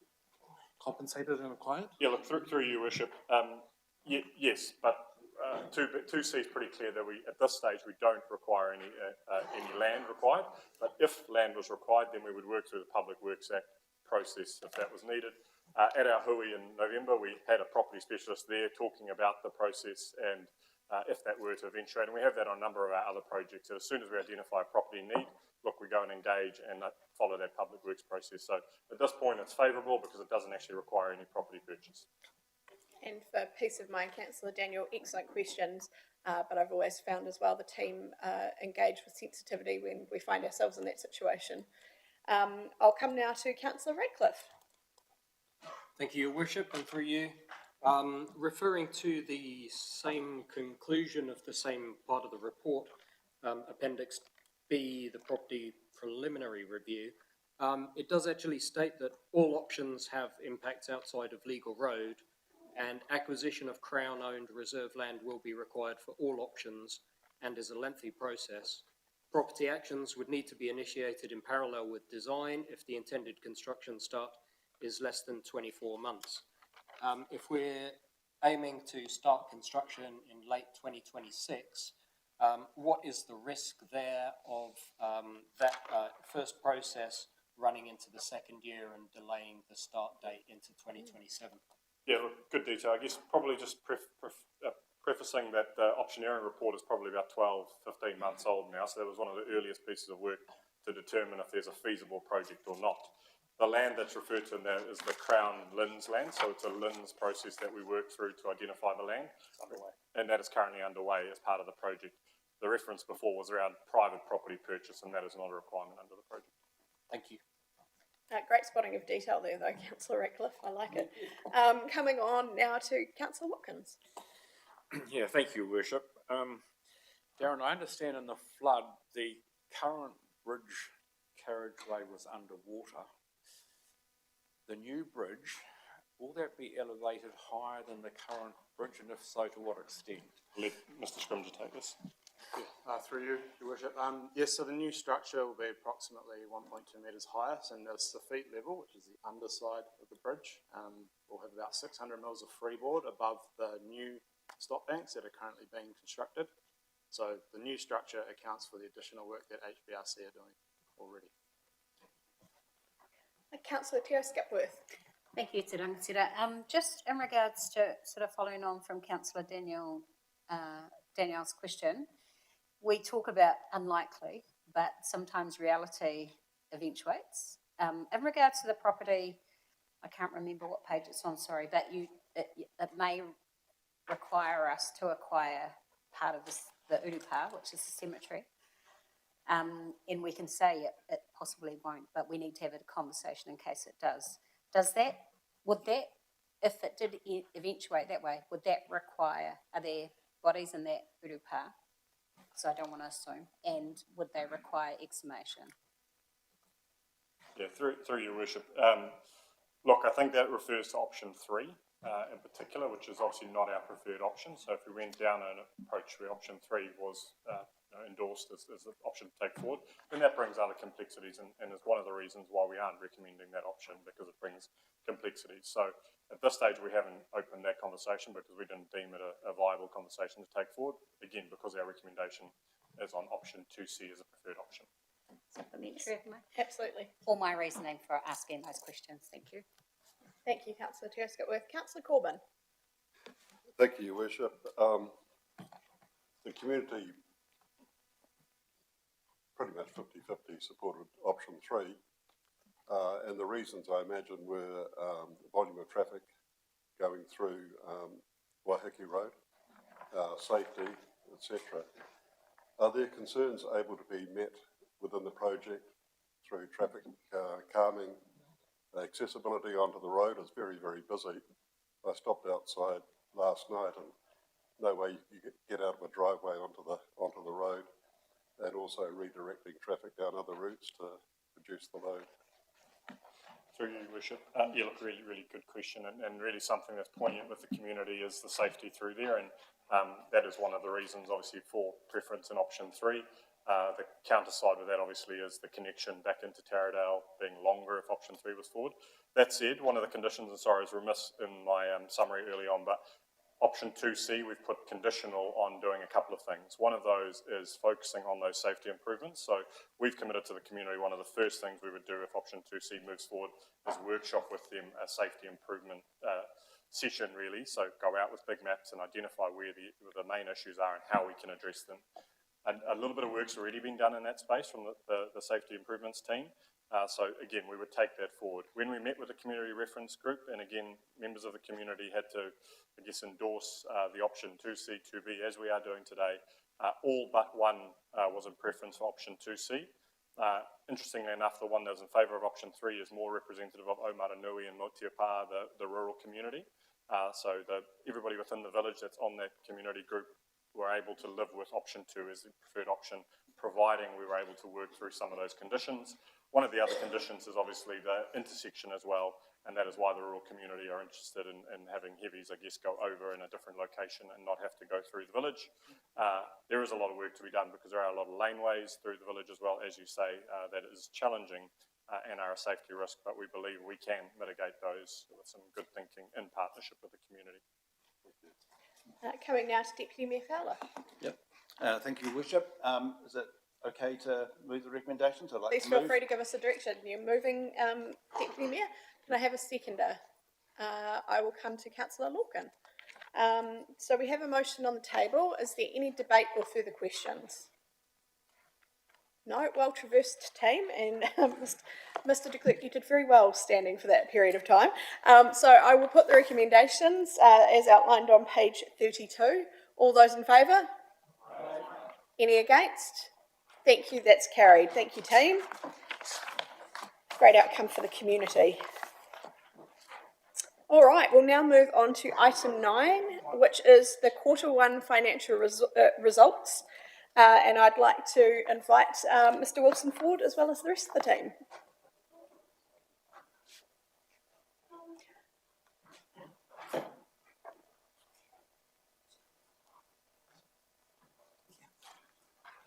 compensated and acquired? Yeah, look, through you, Worship, yes, but 2C is pretty clear that at this stage, we don't require any land required, but if land was required, then we would work through the Public Works Act process if that was needed. At our hui in November, we had a property specialist there talking about the process and if that were to eventuate, and we have that on a number of our other projects. So as soon as we identify a property need, look, we go and engage and follow that public works process. So at this point, it's favourable because it doesn't actually require any property purchase. And for peace of mind, Councillor Daniel, excellent questions, but I've always found as well the team engage with sensitivity when we find ourselves in that situation. I'll come now to Councillor Radcliffe. Thank you, Your Worship, and through you, Referring to the same conclusion of the same part of the report, Appendix B, the property preliminary review, it does actually state that all options have impacts outside of legal road, and acquisition of Crown-owned reserve land will be required for all options and is a lengthy process. Property actions would need to be initiated in parallel with design if the intended construction start is less than 24 months. If we're aiming to start construction in late 2026, what is the risk there of that first process running into the second year and delaying the start date into 2027? Yeah, look, good detail. I guess probably just prefacing that the optioneering report is probably about 12, 15 months old now, so that was one of the earliest pieces of work to determine if there's a feasible project or not. The land that's referred to in there is the Crown LINS land, so it's a LINS process that we work through to identify the land. And that is currently underway as part of the project. The reference before was around private property purchase, and that is not a requirement under the project. Thank you. Great spotting of detail there, though, Councillor Ratcliffe. I like it. Coming on now to Councillor Watkins. Yeah, thank you, Worship. Darren, I understand in the flood, the current bridge carriageway was underwater. The new bridge, will that be elevated higher than the current bridge, and if so, to what extent? Let Mr. Scrimger take this. Through you, Your Worship. Yes, so the new structure will be approximately 1.2 metres higher, so that's the feet level, which is the underside of the bridge. We'll have about 600 mils of freeboard above the new stop banks that are currently being constructed. So the new structure accounts for the additional work that HBRC are doing already. Councillor Tara Skipworth. Thank you, Te Rangatira. Just in regards to sort of following on from Councillor Danielle's question, we talk about unlikely, but sometimes reality eventuates. In regards to the property, I can't remember what page it's on, sorry, but it may require us to acquire part of the Urupa, which is the cemetery. And we can say it possibly won't, but we need to have a conversation in case it does. Would that, if it did eventuate that way, would that require, are there bodies in that Urupa? So I don't want to assume. And would they require exhumation? Yeah, through your worship. Look, I think that refers to option 3 in particular, which is obviously not our preferred option. So if we went down an approach where option 3 was endorsed as the option to take forward, then that brings other complexities, and is one of the reasons why we aren't recommending that option, because it brings complexities. So at this stage, we haven't opened that conversation because we didn't deem it a viable conversation to take forward, again, because our recommendation is on option 2C as a preferred option. Supplementary, Absolutely. All my reasoning for asking those questions. Thank you. Thank you, Councillor Tara Skipworth. Councillor Corbyn. Thank you, Your Worship. The community pretty much 50-50 supported option 3, and the reasons I imagine were the volume of traffic going through Waiheke Road, safety, etc. Are their concerns able to be met within the project through traffic calming? Accessibility onto the road is very, very busy. I stopped outside last night and no way you get out of a driveway onto the road, and also redirecting traffic down other routes to reduce the load. Through you, Worship. Yeah, look, really good question, and really something that's poignant with the community is the safety through there, and that is one of the reasons, obviously, for preference in option 3. The counter side of that, obviously, is the connection back into Taradale being longer if option 3 was forward. That said, one of the conditions, and sorry, I was remiss in my summary early on, but option 2C, we've put conditional on doing a couple of things. One of those is focusing on those safety improvements. So we've committed to the community, one of the first things we would do if option 2C moves forward is workshop with them a safety improvement session, really. So go out with big maps and identify where the main issues are and how we can address them. And a little bit of work's already been done in that space from the safety improvements team. So again, we would take that forward. When we met with the community reference group, and again, members of the community had to, I guess, endorse the option 2C, 2B, as we are doing today. All but one was in preference for option 2C. Interestingly enough, the one that was in favour of option 3 is more representative of Omaranui and Motiopā, the rural community. So everybody within the village that's on that community group were able to live with option 2 as the preferred option, providing we were able to work through some of those conditions. One of the other conditions is obviously the intersection as well, and that is why the rural community are interested in having heavies, I guess, go over in a different location and not have to go through the village. There is a lot of work to be done because there are a lot of laneways through the village as well, as you say, that is challenging and are a safety risk, but we believe we can mitigate those with some good thinking in partnership with the community. Coming now to Deputy Mayor Fowler. Yep. Thank you, Worship. Is it okay to move the recommendations? I'd like Please to feel move. free to give us a direction. You're moving, Deputy Mayor. Can I have a seconder? I will come to Councillor Lorcan. So we have a motion on the table. Is there any debate or further questions? No, well traversed team, and Mr. de Klerk, you did very well standing for that period of time. So I will put the recommendations as outlined on page 32. All those in favour? Any against? Thank you, that's carried. Thank you, team. Great outcome for the community. All right, we'll now move on to item 9, which is the Q1 financial results. And I'd like to invite Mr. Wilson forward as well as the rest of the team.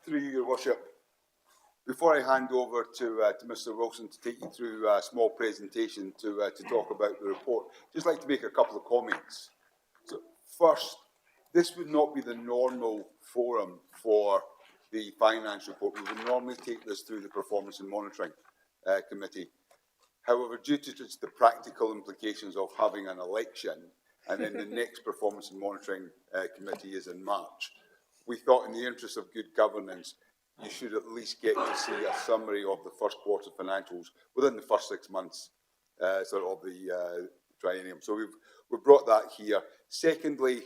Through you, Your Worship. Before I hand over to Mr. Wilson to take you through a small presentation to talk about the report, just like to make a couple of comments. So first, this would not be the normal forum for the finance report. We would normally take this through the Performance and Monitoring Committee. However, due to just the practical implications of having an election, and then the next Performance and Monitoring Committee is in March, we thought in the interest of good governance, you should at least get to see a summary of the first quarter financials within the first 6 months sort of the triennium. So we've brought that here. Secondly,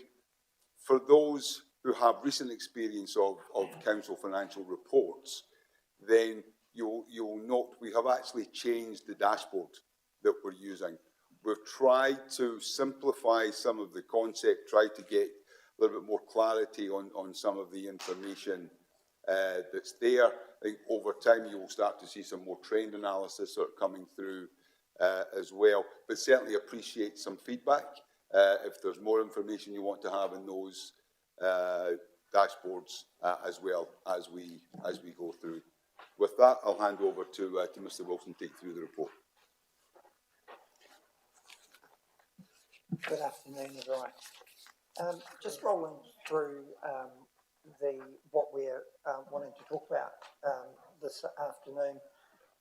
for those who have recent experience of council financial reports, then you'll note we have actually changed the dashboard that we're using. We've tried to simplify some of the concept, tried to get a little bit more clarity on some of the information that's there. I think over time you will start to see some more trend analysis sort of coming through as well, but certainly appreciate some feedback if there's more information you want to have in those dashboards as well as we go through. With that, I'll hand over to Mr. Wilson to take through the report. Good afternoon, everyone. Just rolling through what we're wanting to talk about this afternoon.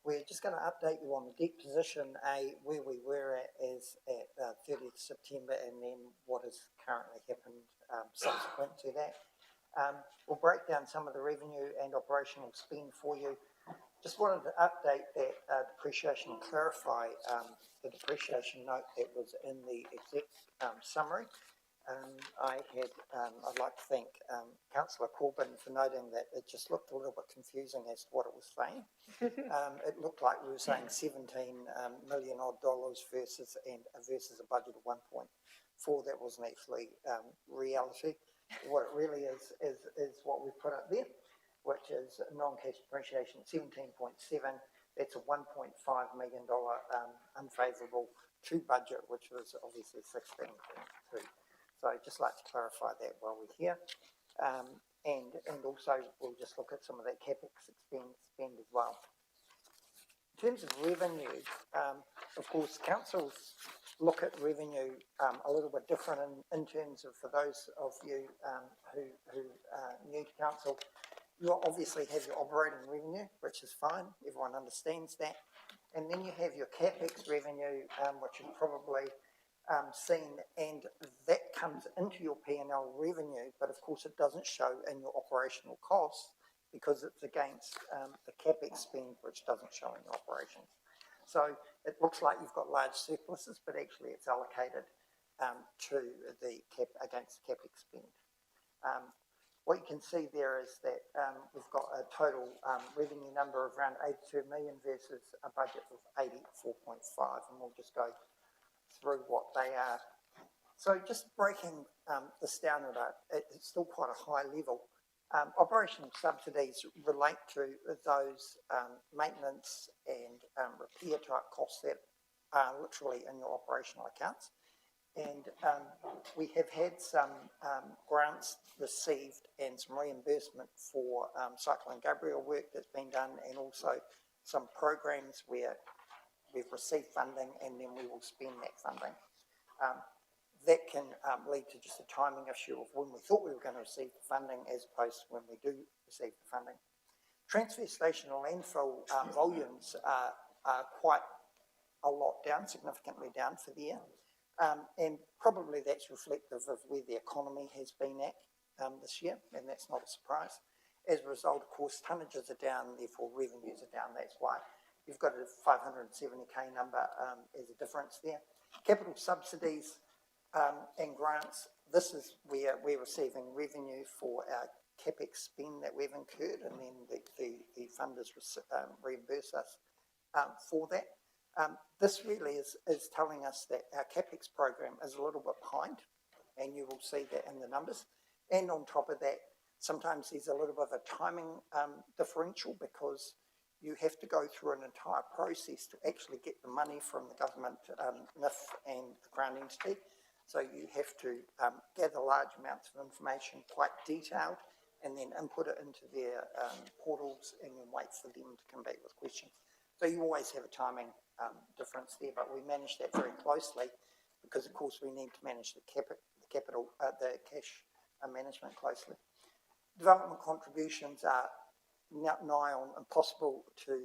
We're just going to update you on the debt position, where we were at 30th September, and then what has currently happened subsequent to that. We'll break down some of the revenue and operational spend for you. Just wanted to update that depreciation and clarify the depreciation note that was in the exec summary. I'd like to thank Councillor Corbyn for noting that it just looked a little bit confusing as to what it was saying. It looked like we were saying $17 million odd versus a budget of 1.4. That wasn't actually reality. What it really is what we put up there, which is non-cash depreciation 17.7. That's a $1.5 million unfavourable to budget, which was obviously 16.2. So I'd just like to clarify that while we're here. And also we'll just look at some of that CapEx spend as well. In terms of revenue, of course, councils look at revenue a little bit different in terms of, for those of you who are new to council, you obviously have your operating revenue, which is fine, everyone understands that. And then you have your CapEx revenue, which you've probably seen, and that comes into your P&L revenue, but of course it doesn't show in your operational costs because it's against the CapEx spend, which doesn't show in your operations. So it looks like you've got large surpluses, but actually it's allocated against the CapEx spend. What you can see there is that we've got a total revenue number of around 82 million versus a budget of 84.5, and we'll just go through what they are So just breaking this down it's still quite a high level. Operational subsidies relate to those maintenance and repair type costs that are literally in your operational accounts. And we have had some grants received and some reimbursement for Cyclone Gabrielle work that's been done, and also some programs where we've received funding and then we will spend that funding. That can lead to just a timing issue of when we thought we were going to receive the funding as opposed to when we do receive the funding. Transfer station and landfill volumes are quite a lot down, significantly down for the year. And probably that's reflective of where the economy has been at this year, and that's not a surprise. As a result, of course, tonnages are down, therefore revenues are down. That's why you've got a 570k number as a difference there. Capital subsidies and grants, this is where we're receiving revenue for our CapEx spend that we've incurred, and then the funders reimburse us for that. This really is telling us that our CapEx program is a little bit behind, and you will see that in the numbers. And on top of that, sometimes there's a little bit of a timing differential, because you have to go through an entire process to actually get the money from the government, NIF and the Crown entity. So you have to gather large amounts of information, quite detailed, and then input it into their portals, and then wait for them to come back with questions. So you always have a timing difference there, but we manage that very closely, because of course we need to manage the cash management closely. Development contributions are nigh on impossible to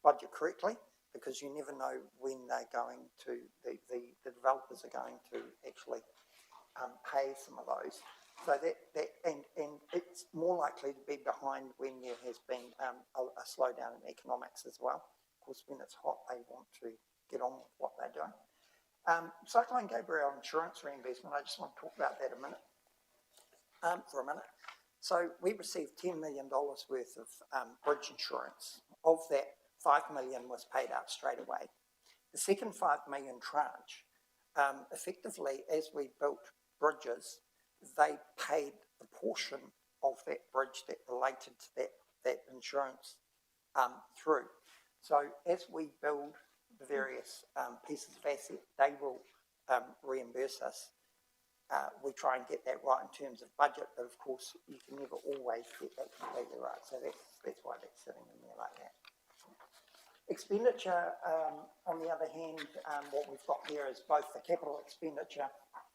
budget correctly, because you never know when they're going to, the developers are going to actually pay some of those. So and it's more likely to be behind when there has been a slowdown in economics as well. Of course, when it's hot, they want to get on with what they're doing. Cyclone Gabrielle insurance reimbursement, I just want to talk about that for a minute. So we received $10 million worth of bridge insurance. Of that, $5 million was paid out straight away. The second $5 million tranche, effectively, as we built bridges, they paid the portion of that bridge that related to that insurance through. So as we build the various pieces of asset, they will reimburse us. We try and get that right in terms of budget, but of course you can never always get that completely right. So that's why that's sitting in there like that. Expenditure, on the other hand, what we've got here is both the capital expenditure,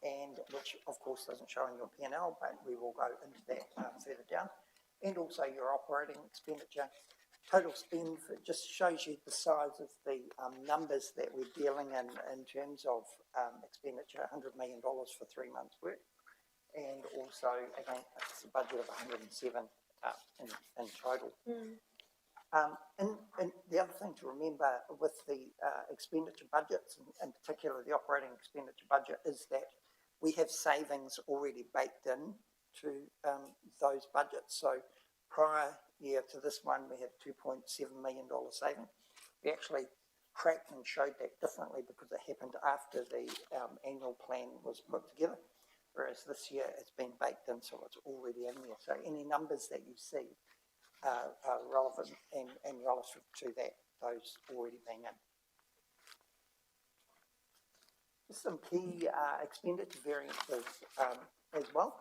and which of course doesn't show in your P&L, but we will go into that further down, and also your operating expenditure. Total spend just shows you the size of the numbers that we're dealing in terms of expenditure, $100 million for 3 months' work, and also, again, it's a budget of 107 in total. And the other thing to remember with the expenditure budgets, in particular the operating expenditure budget, is that we have savings already baked in to those budgets. So prior year to this one, we had $2.7 million saving. We actually tracked and showed that differently because it happened after the annual plan was put together, whereas this year it's been baked in, so it's already in there. So any numbers that you see are relevant and relative to that, those already being in. Just some key expenditure variances as well.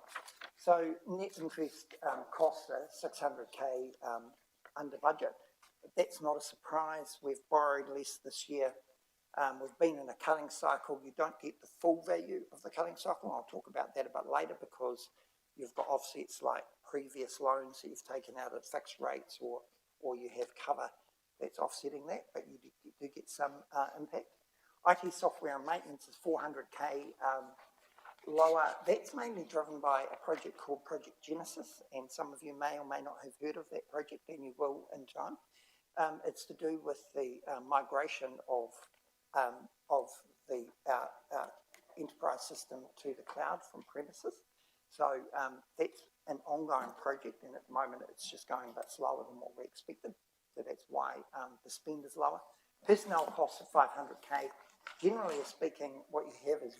So net interest costs are 600k under budget. That's not a surprise. We've borrowed less this year. We've been in a cutting cycle. You don't get the full value of the cutting cycle. I'll talk about that a bit later, because you've got offsets like previous loans that you've taken out at fixed rates, or you have cover that's offsetting that, but you do get some impact. IT software and maintenance is 400k lower. That's mainly driven by a project called Project Genesis, and some of you may or may not have heard of that project, and you will in time. It's to do with the migration of the enterprise system to the cloud from premises. So that's an ongoing project, and at the moment it's just going a bit slower than what we expected. So that's why the spend is lower. Personnel costs of 500k. Generally speaking, what you have is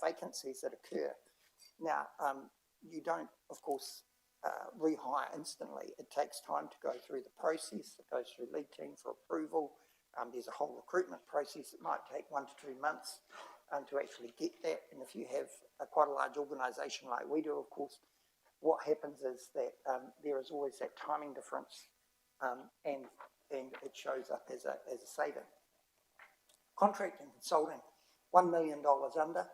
vacancies that occur. Now, you don't, of course, rehire instantly. It takes time to go through the process. It goes through lead team for approval. There's a whole recruitment process that might take 1 to 2 months to actually get that. And if you have quite a large organisation like we do, of course, what happens is that there is always that timing difference, and it shows up as a saving. Contract and consulting, $1 million under.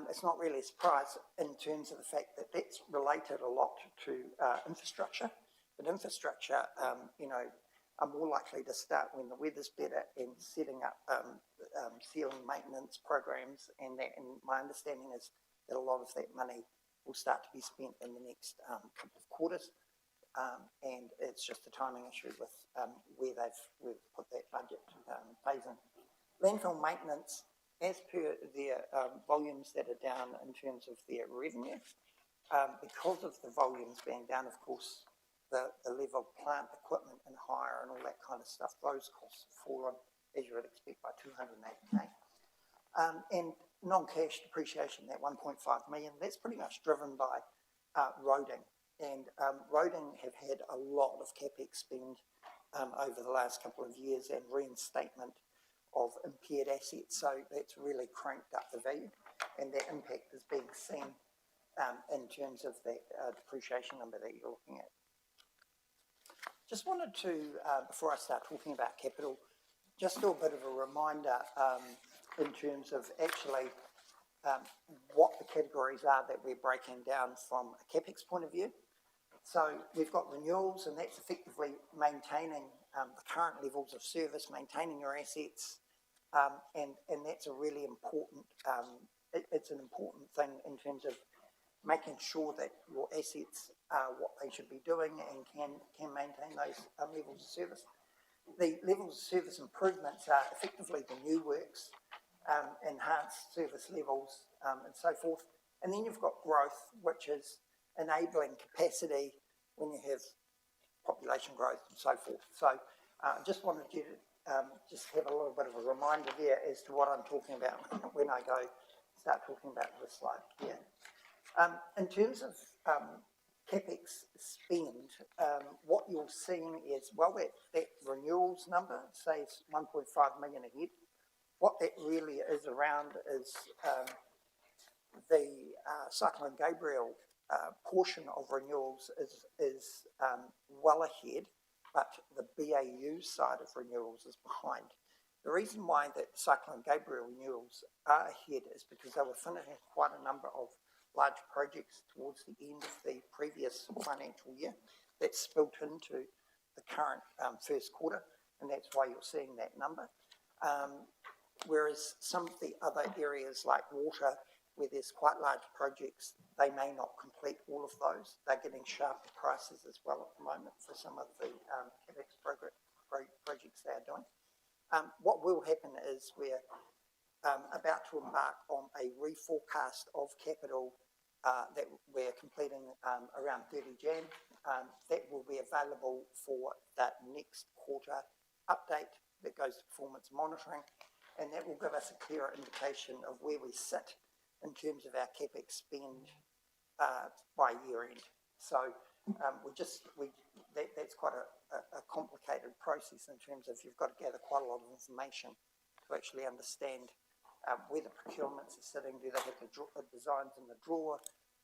It's not really a surprise in terms of the fact that that's related a lot to infrastructure. But infrastructure, are more likely to start when the weather's better and setting up ceiling maintenance programs and that. And my understanding is that a lot of that money will start to be spent in the next couple of quarters. And it's just a timing issue with where we've put that budget phase in. Landfill maintenance, as per their volumes that are down in terms of their revenue, because of the volumes being down, of course, the level of plant equipment and hire and all that kind of stuff, those costs have fallen, as you would expect, by 280K. And non-cash depreciation, that 1.5 million, that's pretty much driven by roading. And roading have had a lot of CapEx spend over the last couple of years and reinstatement of impaired assets. So that's really cranked up the value, and that impact is being seen in terms of that depreciation number that you're looking at. Just wanted to, before I start talking about capital, just do a bit of a reminder in terms of actually what the categories are that we're breaking down from a CapEx point of view. So we've got renewals, and that's effectively maintaining the current levels of service, maintaining your assets, and that's a really important, it's an important thing in terms of making sure that your assets are what they should be doing and can maintain those levels of service. The levels of service improvements are effectively the new works, enhanced service levels, and so forth. And then you've got growth, which is enabling capacity when you have population growth and so forth. So I just wanted you to just have a little bit of a reminder there as to what I'm talking about when I start talking about this slide here. In terms of CapEx spend, what you're seeing is, well, that renewals number, say it's 1.5 million ahead. What that really is around is the Cyclone Gabriel portion of renewals is well ahead, but the BAU side of renewals is behind. The reason why that Cyclone Gabriel renewals are ahead is because they were finishing quite a number of large projects towards the end of the previous financial year that spilt into the current first quarter, and that's why you're seeing that number. Whereas some of the other areas like water, where there's quite large projects, they may not complete all of those. They're getting sharper prices as well at the moment for some of the CapEx projects they are doing. What will happen is we're about to embark on a reforecast of capital that we're completing around 30 Jan. That will be available for that next quarter update that goes to performance monitoring, and that will give us a clearer indication of where we sit in terms of our CapEx spend by year end. So that's quite a complicated process in terms of you've got to gather quite a lot of information to actually understand where the procurements are sitting. Do they have the designs in the drawer?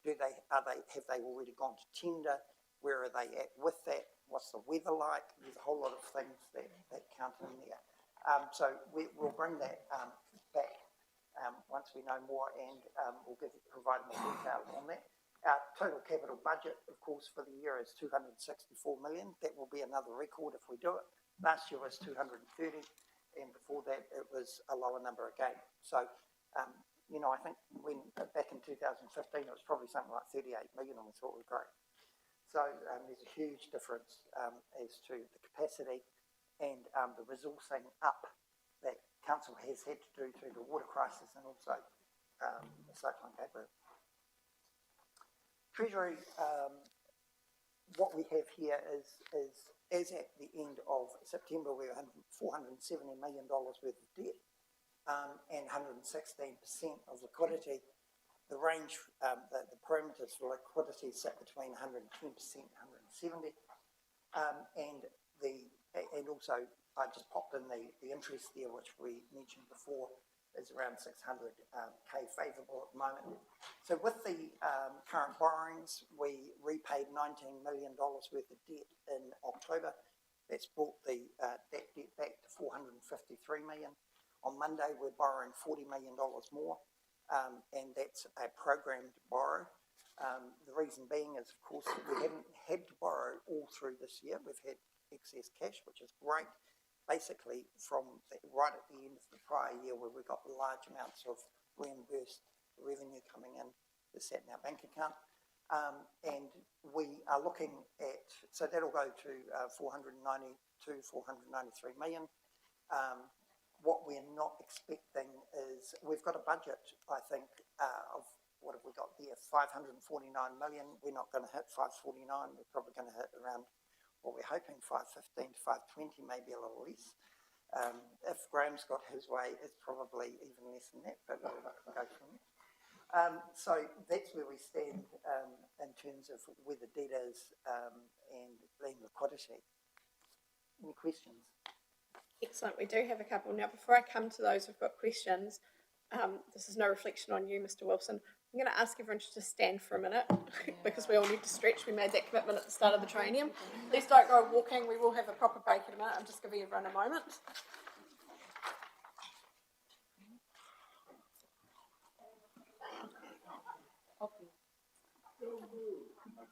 Have they already gone to tender? Where are they at with that? What's the weather like? There's a whole lot of things that count in there. So we'll bring that back once we know more, and we'll provide more detail on that. Our total capital budget, of course, for the year is 264 million. That will be another record if we do it. Last year was 230, and before that it was a lower number again. So, I think back in 2015 it was probably something like 38 million, and we thought it was great. So there's a huge difference as to the capacity and the resourcing up that council has had to do through the water crisis and also the Cyclone Gabriel. Treasury, what we have here is as at the end of September, we have $470 million worth of debt. and 116% of liquidity. The range, the parameters for liquidity sit between 110% and 170. And also, I just popped in the interest there, which we mentioned before, is around 600K favourable at the moment. So with the current borrowings, we repaid $19 million worth of debt in October. That's brought that debt back to $453 million. On Monday, we're borrowing $40 million more, and that's a programmed borrow. The reason being is, of course, we haven't had to borrow all through this year. We've had excess cash, which is great. Basically, from right at the end of the prior year, where we got large amounts of reimbursed revenue coming in, that's sat in our bank account. And we are looking at, so that'll go to 493 million. What we're not expecting is, we've got a budget, I think, of, what have we got there, 549 million. We're not going to hit 549. We're probably going to hit around, what we're hoping, 515 to 520, maybe a little less. If Graham's got his way, it's probably even less than that, but we'll go from there. So that's where we stand in terms of where the debt is and the liquidity. Any questions? Excellent. We do have a couple. Now, before I come to those who've got questions, this is no reflection on you, Mr. Wilson. I'm going to ask everyone to just stand for a minute because we all need to stretch. We made that commitment at the start of the training. Please don't go walking. We will have a proper break in a minute. I'm just giving everyone a moment.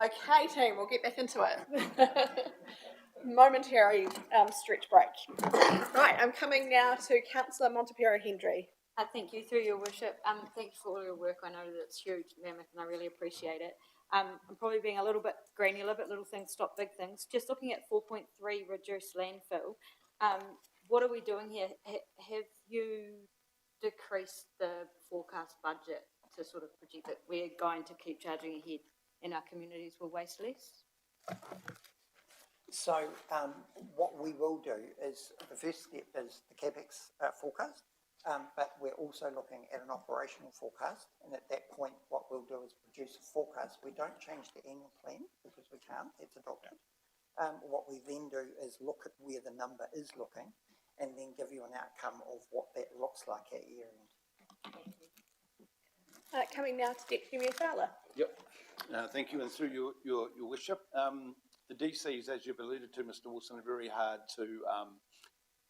Okay, team, we'll get back into it. Momentary stretch break. Right, I'm coming now to Councillor Montepero Hendry. Thank you, through your worship. Thank you for all your work. I know that it's huge, mammoth, and I really appreciate it. I'm probably being a little bit granular, but little things stop big things. Just looking at 4.3 reduced landfill, what are we doing here? Have you decreased the forecast budget to sort of project that we're going to keep charging ahead and our communities will waste less? So what we will do is, the first step is the CapEx forecast. But we're also looking at an operational forecast, and at that point what we'll do is produce a forecast. We don't change the annual plan because we can't, it's adopted. What we then do is look at where the number is looking and then give you an outcome of what that looks like at year end. Coming now to Deputy Mayor Fowler. Yep. Thank you, and through your worship. The DCs, as you've alluded to, Mr. Wilson, are very hard to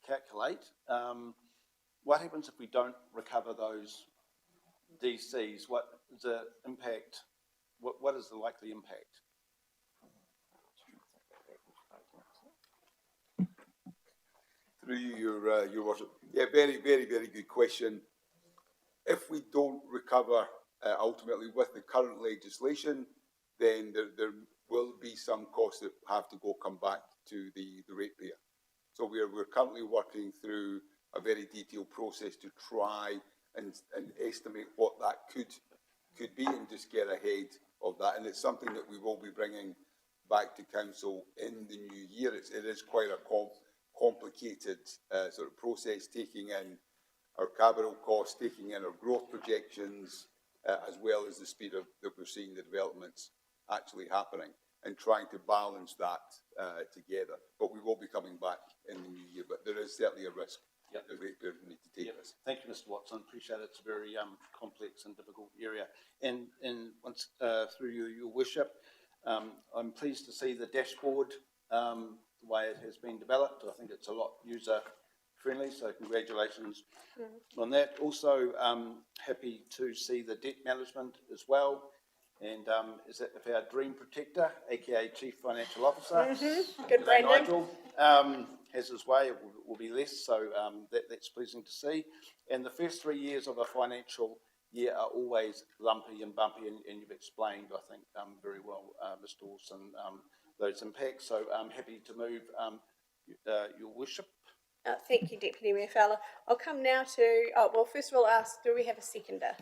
calculate. What happens if we don't recover those DCs? What is the impact? What is the likely impact? Through you, your worship. Yeah, very, very, very good question. If we don't recover ultimately with the current legislation, then there will be some costs that have to come back to the ratepayer. So we're currently working through a very detailed process to try and estimate what that could be and just get ahead of that. And it's something that we will be bringing back to council in the new year. It is quite a complicated sort of process, taking in our capital costs, taking in our growth projections, as well as the speed that we're seeing the developments actually happening, and trying to balance that together. But we will be coming back in the new year, but there is certainly a risk. Yep. That we need to take this. Thank you, Mr. Watson. Appreciate it. It's a very complex and difficult area. And once through your worship, I'm pleased to see the dashboard, the way it has been developed. I think it's a lot user friendly, so congratulations on that. Also, happy to see the debt management as well. And is that if our dream protector, aka Chief Financial Officer, Good, Brandon. Nigel, has his way, it will be less, so that's pleasing to see. And the first 3 years of a financial year are always lumpy and bumpy, and you've explained, I think, very well, Mr. Wilson, those impacts. So I'm happy to move your worship. Thank you, Deputy Mayor Fowler. I'll come now to, well, first of all ask, do we have a seconder?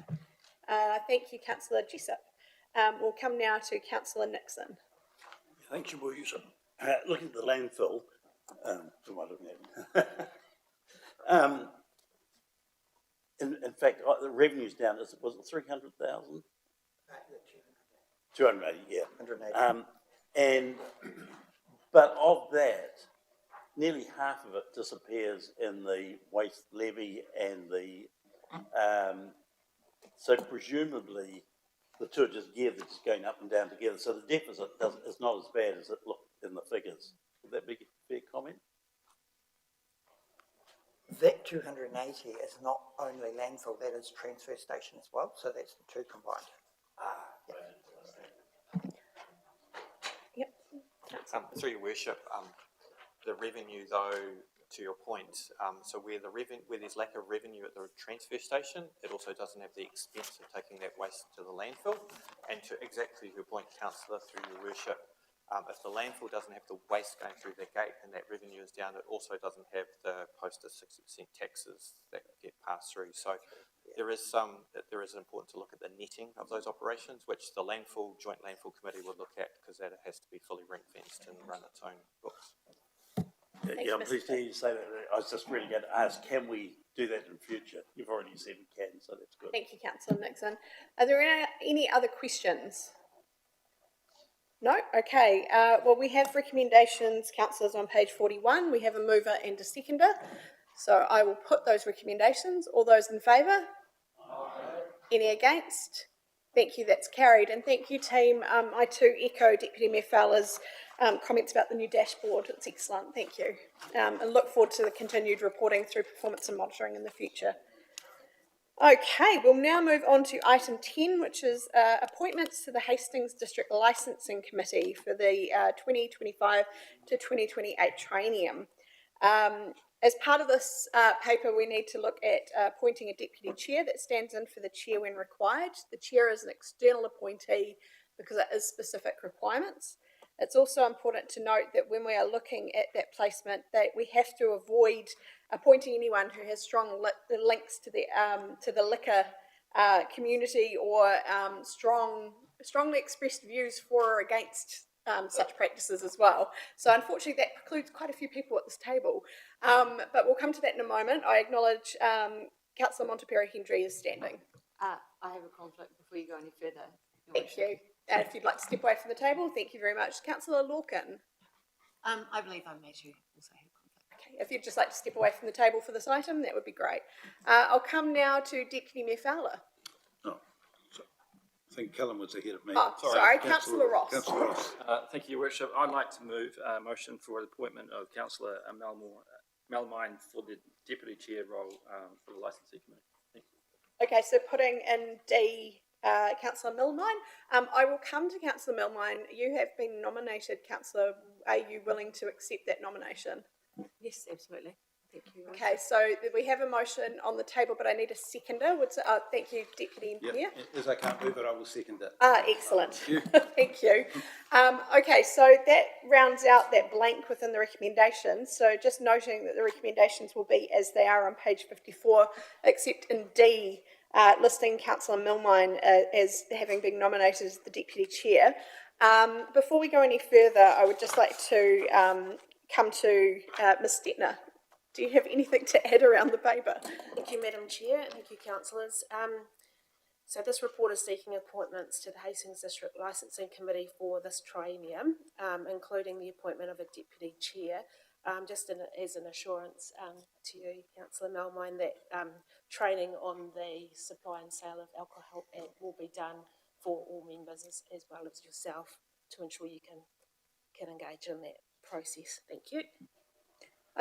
Thank you, Councillor Jessup. We'll come now to Councillor Nixon. Thank you, Worship. Looking at the landfill, from what I'm in fact, the revenue's down, was it 300,000? 280, yeah. 180. But of that, nearly half of it disappears in the waste levy and the, so presumably the two are just geared, they're just going up and down together. So the deficit is not as bad as it looked in the figures. Would that be a fair comment? That 280 is not only landfill, that is transfer station as well, so that's the two combined. Through your worship, the revenue though, to your point, so where there's lack of revenue at the transfer station, it also doesn't have the expense of taking that waste to the landfill. And to exactly your point, councillor, through your worship, if the landfill doesn't have the waste going through the gate and that revenue is down, it also doesn't have the close to 60% taxes that get passed through. So there is important to look at the netting of those operations, which the joint landfill committee will look at, because that has to be fully ring fenced and run its own books. Yeah, I'm pleased to hear you say that. I was just really going to ask, can we do that in future? You've already said we can, so that's good. Thank you, Councillor Nixon. Are there any other questions? No? Okay. Well, we have recommendations, councillors, on page 41. We have a mover and a seconder. So I will put those recommendations. All those in favour? Any against? Thank you, that's carried. And thank you, team. I too echo Deputy Mayor Fowler's comments about the new dashboard. It's excellent, thank you. And look forward to the continued reporting through performance and monitoring in the future. Okay, we'll now move on to item 10, which is appointments to the Hastings District Licensing Committee for the 2025 to 2028 triennium. As part of this paper, we need to look at appointing a deputy chair that stands in for the chair when required. The chair is an external appointee because it is specific requirements. It's also important to note that when we are looking at that placement, that we have to avoid appointing anyone who has strong links to the liquor community or strongly expressed views for or against such practices as well. So unfortunately that precludes quite a few people at this table. But we'll come to that in a moment. I acknowledge Councillor Monteperi-Hendry is standing. I have a conflict before you go any further. Thank you. If you'd like to step away from the table, thank you very much. Councillor Lorcan. I believe I may too also have conflict. Okay, if you'd just like to step away from the table for this item, that would be great. I'll come now to Deputy Mayor Fowler. Oh, so I think Callum was ahead of me. Oh, sorry, Councillor Ross. Councillor Ross. Thank you, Your Worship. I'd like to move a motion for the appointment of Councillor Melmine for the Deputy Chair role for the Licensing Committee. Thank you. Okay, so putting in D, Councillor Melmine. I will come to Councillor Melmine. You have been nominated, Councillor. Are you willing to accept that nomination? Yes, absolutely. Thank you. Okay, so we have a motion on the table, but I need a seconder. Thank you, Deputy Mayor. As I can't move it, I will second it. Excellent. Thank you. Okay, so that rounds out that blank within the recommendations. So just noting that the recommendations will be as they are on page 54, except in D, listing Councillor Melmine as having been nominated as the Deputy Chair. Before we go any further, I would just like to come to Ms Stettner. Do you have anything to add around the paper? Thank you, Madam Chair, and thank you, councillors. So this report is seeking appointments to the Hastings District Licensing Committee for this triennium, including the appointment of a Deputy Chair. Just as an assurance to you, Councillor Melmine, that training on the supply and sale of alcohol will be done for all members as well as yourself to ensure you can engage in that process. Thank you.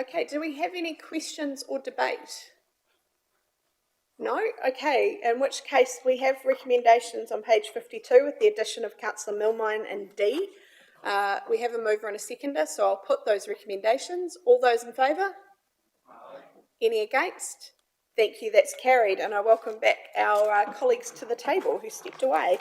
Okay, do we have any questions or debate? No? Okay, in which case we have recommendations on page 52 with the addition of Councillor Melmine and D. We have a mover and a seconder, so I'll put those recommendations. All those in favour? Any against? Thank you, that's carried, and I welcome back our colleagues to the table who stepped away.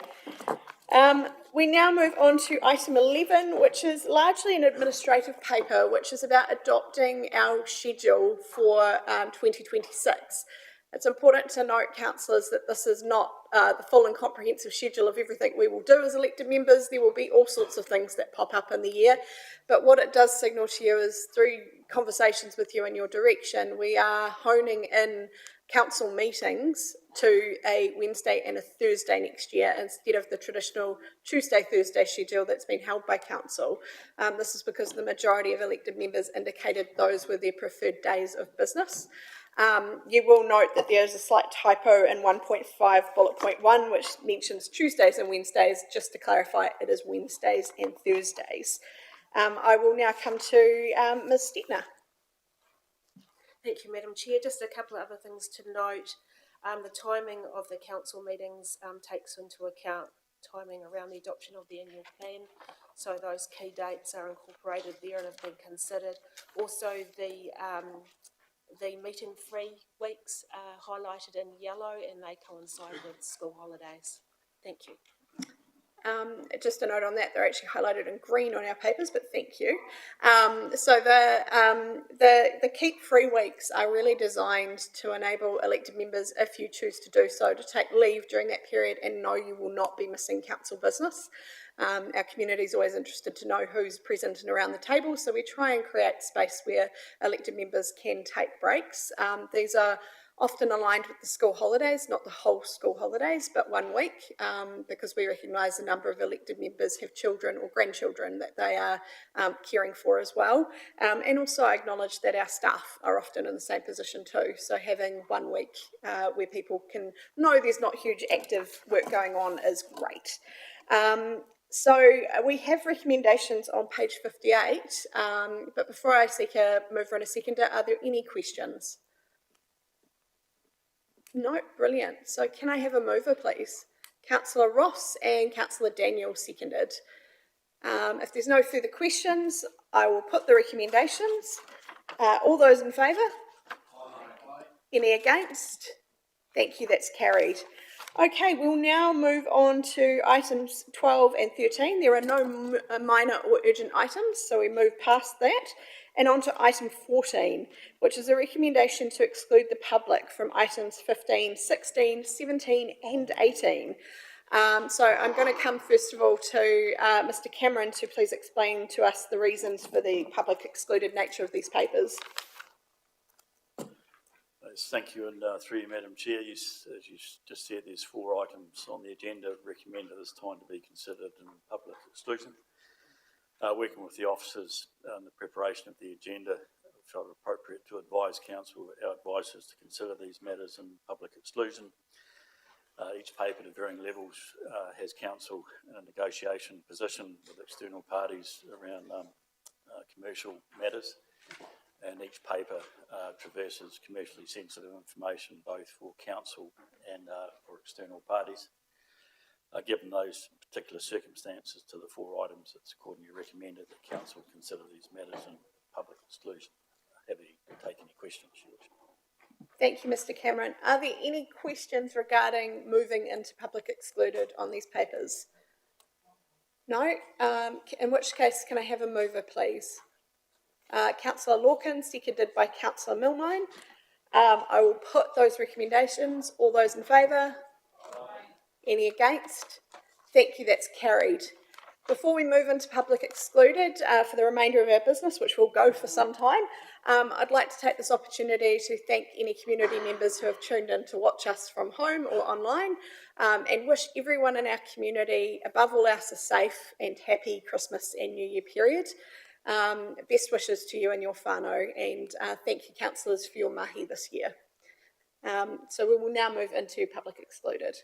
We now move on to item 11, which is largely an administrative paper, which is about adopting our schedule for 2026. It's important to note, councillors, that this is not the full and comprehensive schedule of everything we will do as elected members. There will be all sorts of things that pop up in the year. But what it does signal to you is through conversations with you in your direction, we are honing in council meetings to a Wednesday and a Thursday next year instead of the traditional Tuesday-Thursday schedule that's been held by council. This is because the majority of elected members indicated those were their preferred days of business. You will note that there is a slight typo in 1.5 bullet point 1, which mentions Tuesdays and Wednesdays. Just to clarify, it is Wednesdays and Thursdays. I will now come to Ms. Stettner. Thank you, Madam Chair. Just a couple of other things to note. The timing of the council meetings takes into account timing around the adoption of the annual plan. So those key dates are incorporated there and have been considered. Also, the meeting-free weeks are highlighted in yellow and they coincide with school holidays. Thank you. Just a note on that, they're actually highlighted in green on our papers, but thank you. So the keep free weeks are really designed to enable elected members, if you choose to do so, to take leave during that period and know you will not be missing council business. Our community is always interested to know who's present and around the table, so we try and create space where elected members can take breaks. These are often aligned with the school holidays, not the whole school holidays, but 1 week, because we recognise a number of elected members have children or grandchildren that they are caring for as well. And also acknowledge that our staff are often in the same position too. So having 1 week where people can know there's not huge active work going on is great. So we have recommendations on page 58, but before I seek a mover and a seconder, are there any questions? No, brilliant. So can I have a mover, please? Councillor Ross and Councillor Daniel seconded. If there's no further questions, I will put the recommendations. All those in favour? Any against? Thank you, that's carried. Okay, we'll now move on to items 12 and 13. There are no minor or urgent items, so we move past that. And on to item 14, which is a recommendation to exclude the public from items 15, 16, 17 and 18. So I'm going to come first of all to Mr. Cameron to please explain to us the reasons for the public excluded nature of these papers. Thank you, and through you, Madam Chair, as you just said, there's 4 items on the agenda recommended this time to be considered in public exclusion. Working with the officers in the preparation of the agenda, I felt it appropriate to advise council, our advisors, to consider these matters in public exclusion. Each paper to varying levels has council in a negotiation position with external parties around commercial matters, and each paper traverses commercially sensitive information both for council and for external parties. Given those particular circumstances to the 4 items, it's accordingly recommended that council consider these matters in public exclusion. Happy to take any questions, Your Worship. Thank you, Mr. Cameron. Are there any questions regarding moving into public excluded on these papers? No? In which case, can I have a mover, please? Councillor Lorcan, seconded by Councillor Milne. I will put those recommendations. All those in favour? Any against? Thank you, that's carried. Before we move into public excluded for the remainder of our business, which will go for some time, I'd like to take this opportunity to thank any community members who have tuned in to watch us from home or online, and wish everyone in our community, above all else, a safe and happy Christmas and New Year period. Best wishes to you and your whānau, and thank you, councillors, for your mahi this year. So we will now move into public excluded.